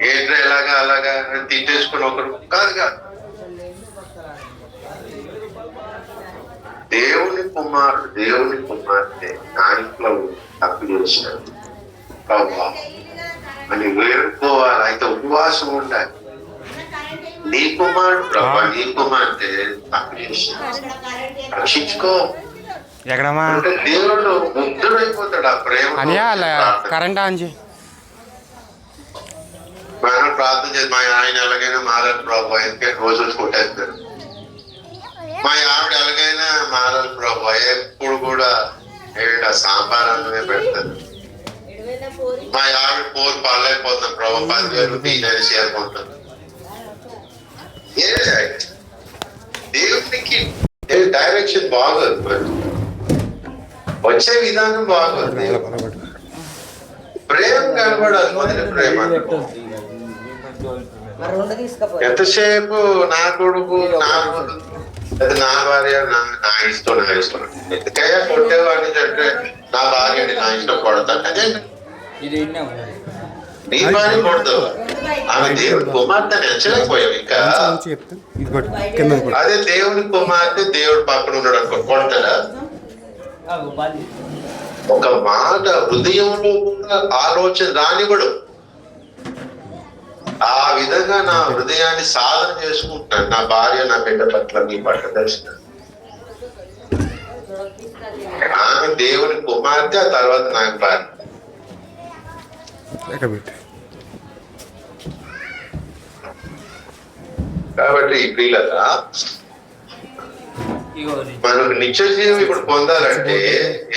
ఏంట్రా ఎలాగా అలాగా తిట్టేసుకుని ఒకరు కాదు కాదు. దేవుని కుమారుడు దేవుని కుమార్తె నా ఇంట్లో తప్పు చేశాడు ప్రభా అని వేడుకోవాలి. అయితే ఉపవాసం ఉండాలి. నీ కుమారుడు ప్రభా నీ కుమార్తె తప్పు చేశాడు, రక్షించుకో. ఎక్కడమ్మా అంటే దేవుడు ముగ్ధుడైపోతాడు ఆ ప్రేమ. అనియా కరెంట్ ఆన్ చేయి. మనం ప్రార్థన చేసి మా ఆయన ఎలాగైనా మారాలి ప్రభు, ఎందుకంటే రోజు కొట్టేస్తారు. మా ఆవిడ ఎలాగైనా మారాలి ప్రభు, ఎప్పుడు కూడా ఏమిటి ఆ సాంబార్ అన్నమే పెడతారు. మా ఆవిడ పోరు పాలైపోతున్నాం ప్రభు, 10,000 తీసేసి అనుకుంటాను. దేవునికి డైరెక్షన్ బాగోదు, మరి వచ్చే విధానం బాగోదు. ప్రేమ కనబడాలి, మొదటి ప్రేమ. ఎంతసేపు నా కొడుకు, నా కొడుకు, అది నా భార్య, నా ఇష్టం, నా ఇష్టం. ఎందుకయ్యా కొట్టేవాడిని అంటే నా భార్యని నా ఇష్టం కొడతాను. అదే నీ భార్య కొడతావు, ఆమె దేవుడి కుమార్తె నచ్చలేకపోయావు. ఇంకా అదే దేవుడి కుమార్తె దేవుడు పక్కన ఉన్నాడు అనుకో, కొడతాడా? ఒక మాట హృదయంలో ఉన్న ఆలోచన రానివ్వడు. ఆ విధంగా నా హృదయాన్ని సాధన చేసుకుంటున్నాను. నా భార్య నా బిడ్డ పట్ల మీ పట్ల దర్శన, ఆమె దేవుని కుమార్తె, ఆ తర్వాత నాకు భార్య. కాబట్టి ప్రియులత, మనకు నిత్య జీవం ఇప్పుడు పొందాలంటే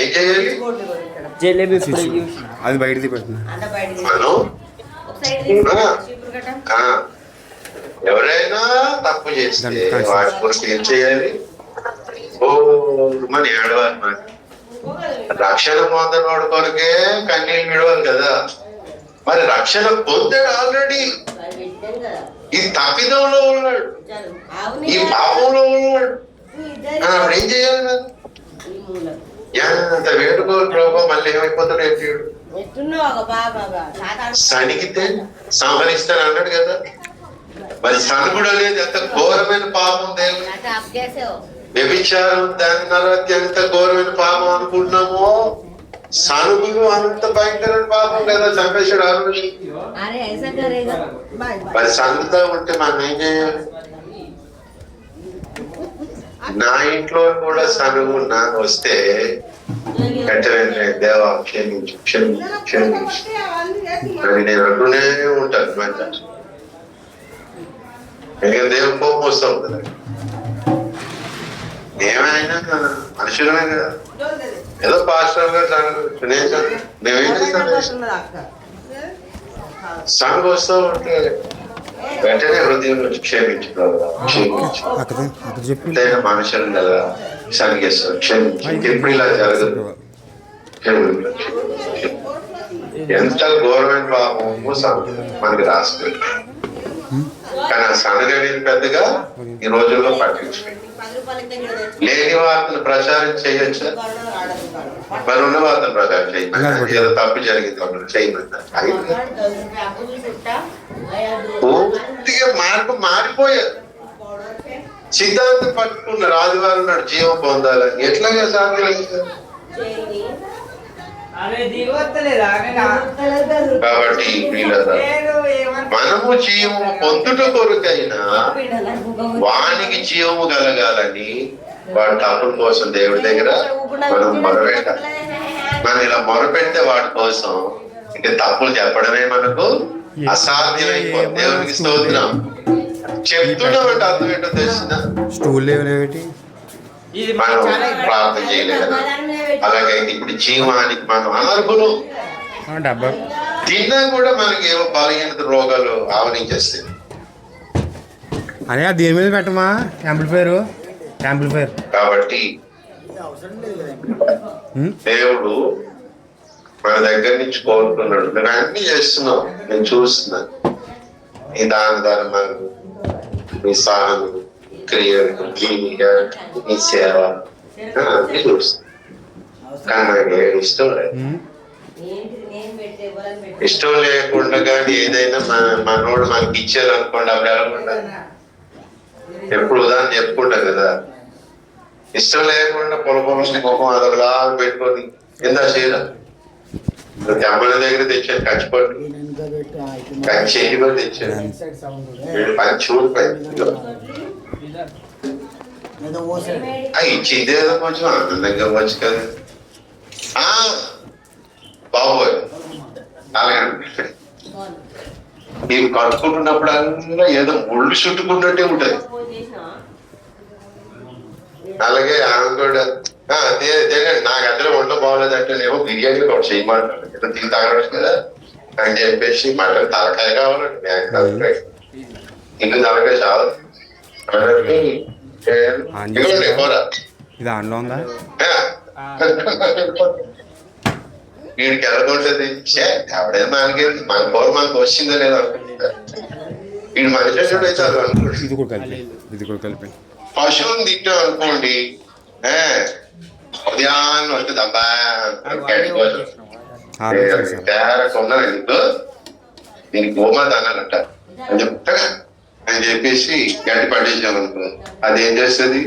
ఏం చేయాలి? అది బయటది పెట్టిన మనం ఎవరైనా తప్పు చేస్తే వాటి కొరకు ఏం చేయాలి? ఓ మన ఏడవాలి. మరి రక్షణ పొందిన వాడి కొరకే కన్నీళ్ళు విడవాలి కదా. మరి రక్షణ పొందాడు ఆల్రెడీ, ఈ తప్పిదంలో ఉన్నాడు, ఈ పాపంలో ఉన్నాడు. అప్పుడు ఏం చేయాలి? ఎంత వేడుకోవాలి ప్రభావ, మళ్ళీ ఏమైపోతాడు? ఏంటి సనిగితే సంహరిస్తాను అన్నాడు కదా. మరి సనుగుడు అనేది ఎంత ఘోరమైన పాపం. దేవుడు వ్యభిచారం, దాని తర్వాత ఎంత ఘోరమైన పాపం అనుకుంటున్నామో, సనుగులు అంత భయంకరమైన పాపం కదా. చంపేశాడు ఆ రోజు. మరి సనుగుతా ఉంటే మనం ఏం చేయాలి? నా ఇంట్లో కూడా సనుగు నాకు వస్తే వెంటనే దేవా క్షమించు, క్షమించు, క్షమించు అని నేను అంటూనే ఉంటాను. ఎందుకంటే దేవుని కోపం వస్తూ ఉంటుంది. ఏమైనా మనుషులమే కదా. ఏదో పాస్టర్ గారు సనుగు వస్తూ ఉంటే వెంటనే హృదయం నుంచి క్షమించు, క్షమించు. మనుషులు కదా సనిగేస్తారు, క్షమించు. ఇంకెప్పుడు ఇలా జరగదు. ఎంత ఘోరమైన పాపము మనకి రాసిపోయింది. కానీ ఆ సనగ అనేది పెద్దగా ఈ రోజుల్లో పట్టించుకోండి. లేని వార్తను ప్రచారం చేయొచ్చా? మరి ఉన్న వార్తను ప్రచారం చేయమని, ఏదో తప్పు జరిగింది అప్పుడు చేయమన్నారు. పూర్తిగా మార్పు మారిపోయారు. సిద్ధాంతం పట్టుకున్నారు. ఆదివారం నాడు జీవం పొందాలని ఎట్లాగా సాధ్యం? కాబట్టి మనము జీవము పొందుట కొరకైనా వానికి జీవము కలగాలని వాడి తప్పుల కోసం దేవుడి దగ్గర మనం మొరపెట్టాలి. మనం ఇలా మొరపెడితే వాడి కోసం ఇంకా తప్పులు చెప్పడమే మనకు అసాధ్యమైపోతుంది. దేవునికి స్తోత్రం. చెప్తున్నామంటే అర్థం ఏంటో తెలిసిన స్టూల్ ఏమిటి మనం ప్రార్థన చేయలేదు. అలాగైతే ఇప్పుడు జీవానికి మనం అనర్హులు. తిన్నా కూడా మనకి ఏవో బలహీనత రోగాలు ఆవరించేస్తాయి. అనే దీని మీద పెట్టమా యాంప్లిఫైర్. కాబట్టి దేవుడు మన దగ్గర నుంచి కోరుకున్నాడు. మేము అన్ని చేస్తున్నాం, నేను చూస్తున్నాను. ఈ దాన ధర్మాలు, మీ సహనం, క్రియలు, మీ సేవ అన్ని చూస్తున్నాను. కానీ నాకు ఇష్టం లేదు. ఇష్టం లేకుండా కానీ ఏదైనా మనోడు మనకి ఇచ్చారు అనుకోండి, అప్పుడు ఎలా ఎప్పుడు ఉదాహరణ చెప్పుకుంటాం కదా. ఇష్టం లేకుండా పొలపొలని కోపం అదొకలా పెట్టుకొని కింద చేయరా. అమ్మల దగ్గర తెచ్చాను ఖర్చుపట్టు, చేతి కూడా తెచ్చాను. 10 చూడు ఇచ్చింది ఏదో కొంచెం ఆనందంగా ఇవ్వచ్చు కదా. బాబోయ్ అలాగే నేను కట్టుకుంటున్నప్పుడు అంతా ఏదో ముళ్ళు చుట్టుకున్నట్టే ఉంటది. అలాగే ఆమె కూడా తెలియదు నాకు అద్దరు వంట బాగోలేదంటే ఏమో బిర్యానీ ఒకటి చేయమంటాను ఏదో తిని తాగడం కదా అని చెప్పేసి మటన్ తలకాయ కావాలండి మేక తలకాయ ఇంటి తలకాయ చాలు ఇవ్వండి కూర. ఇది ఆన్లో ఉందా? వీడికి ఎలా ఉంటుంది ఎవడే మనకి మన కూర మనకు వచ్చిందో లేదో వీడు మనిషి అయితే అది అనుకోండి. ఇది కూడా కలిపి పశువుని తిట్టాం అనుకోండి ఉదయాన్నే వస్తుంది అబ్బా తేరకుండా నీకు దీనికి గోమాత అన్నారంట అని చెప్తాగా అని చెప్పేసి గడ్డి పడేసాం అనుకో అదేం చేస్తుంది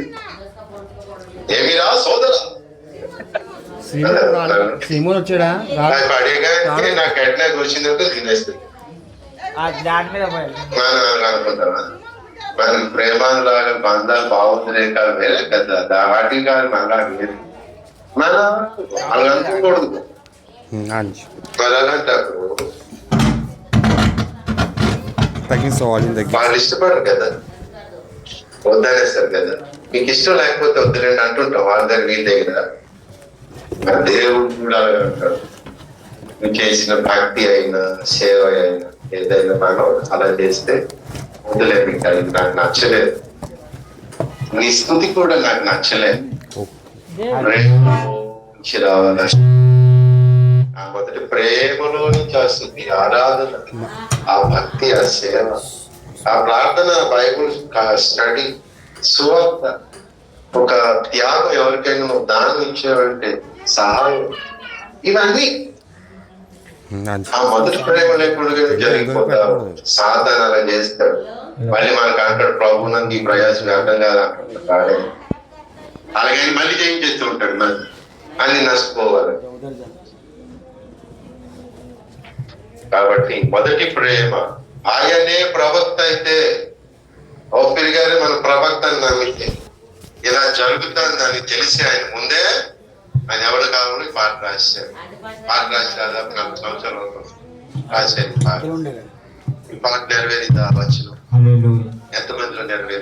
ఏమిరా సోదరా శ్రీమోన్ వచ్చాడా? పడేగా నాకు గడ్డి నాకు వచ్చిందంటే తినేస్తుంది. అనుకుంటారా మన ప్రేమానురాగ బంధాలు బాగుంటున్నాయి కాదు వేరే కదా వాటి కాదు మన వేరే మన వాళ్ళు అనుకోకూడదు. మరి అలాంటప్పుడు వాళ్ళు ఇష్టపడరు కదా వద్దనేస్తారు కదా. మీకు ఇష్టం లేకపోతే వద్దులేండి అంటుంటాం వాళ్ళ దగ్గర వీళ్ళ దగ్గర. మరి దేవుడు కూడా అలాగే అంటాడు నువ్వు చేసిన భక్తి అయినా సేవ అయినా ఏదైనా మనం అలా చేస్తే వద్దులేదు నాకు నచ్చలేదు నీ స్థుతి కూడా నాకు నచ్చలేదు రావాలి. ఆ మొదటి ప్రేమలో నుంచి వస్తుంది ఆరాధన ఆ భక్తి ఆ సేవ ఆ ప్రార్థన బైబుల్ స్టడీ సువార్త ఒక త్యాగం ఎవరికైనా నువ్వు దానం ఇచ్చావంటే సహాయం ఇవన్నీ ఆ మొదటి ప్రేమ లేకుండా జరిగిపోతావు. సాధన అలా చేస్తాడు మళ్ళీ మనకు అంటాడు ప్రభు నాకు ఈ ప్రయాసం వ్యర్థం కాదు అంటాడు. అలాగే మళ్ళీ చేయించేస్తూ ఉంటాడు మళ్ళీ అన్ని నష్టపోవాలి. కాబట్టి మొదటి ప్రేమ ఆయనే ప్రవక్త అయితే ఓపిరి గారి మన ప్రవక్తని నమ్మితే ఇలా జరుగుతుందని తెలిసి ఆయన ముందే ఆయన ఎవరు కావాలి పాట రాశారు. పాట రాసి దాదాపు 4 సంవత్సరాలు రాశారు. ఈ పాట నెరవేరిందా వచ్చిన ఎంతమందిలో నెరవేరు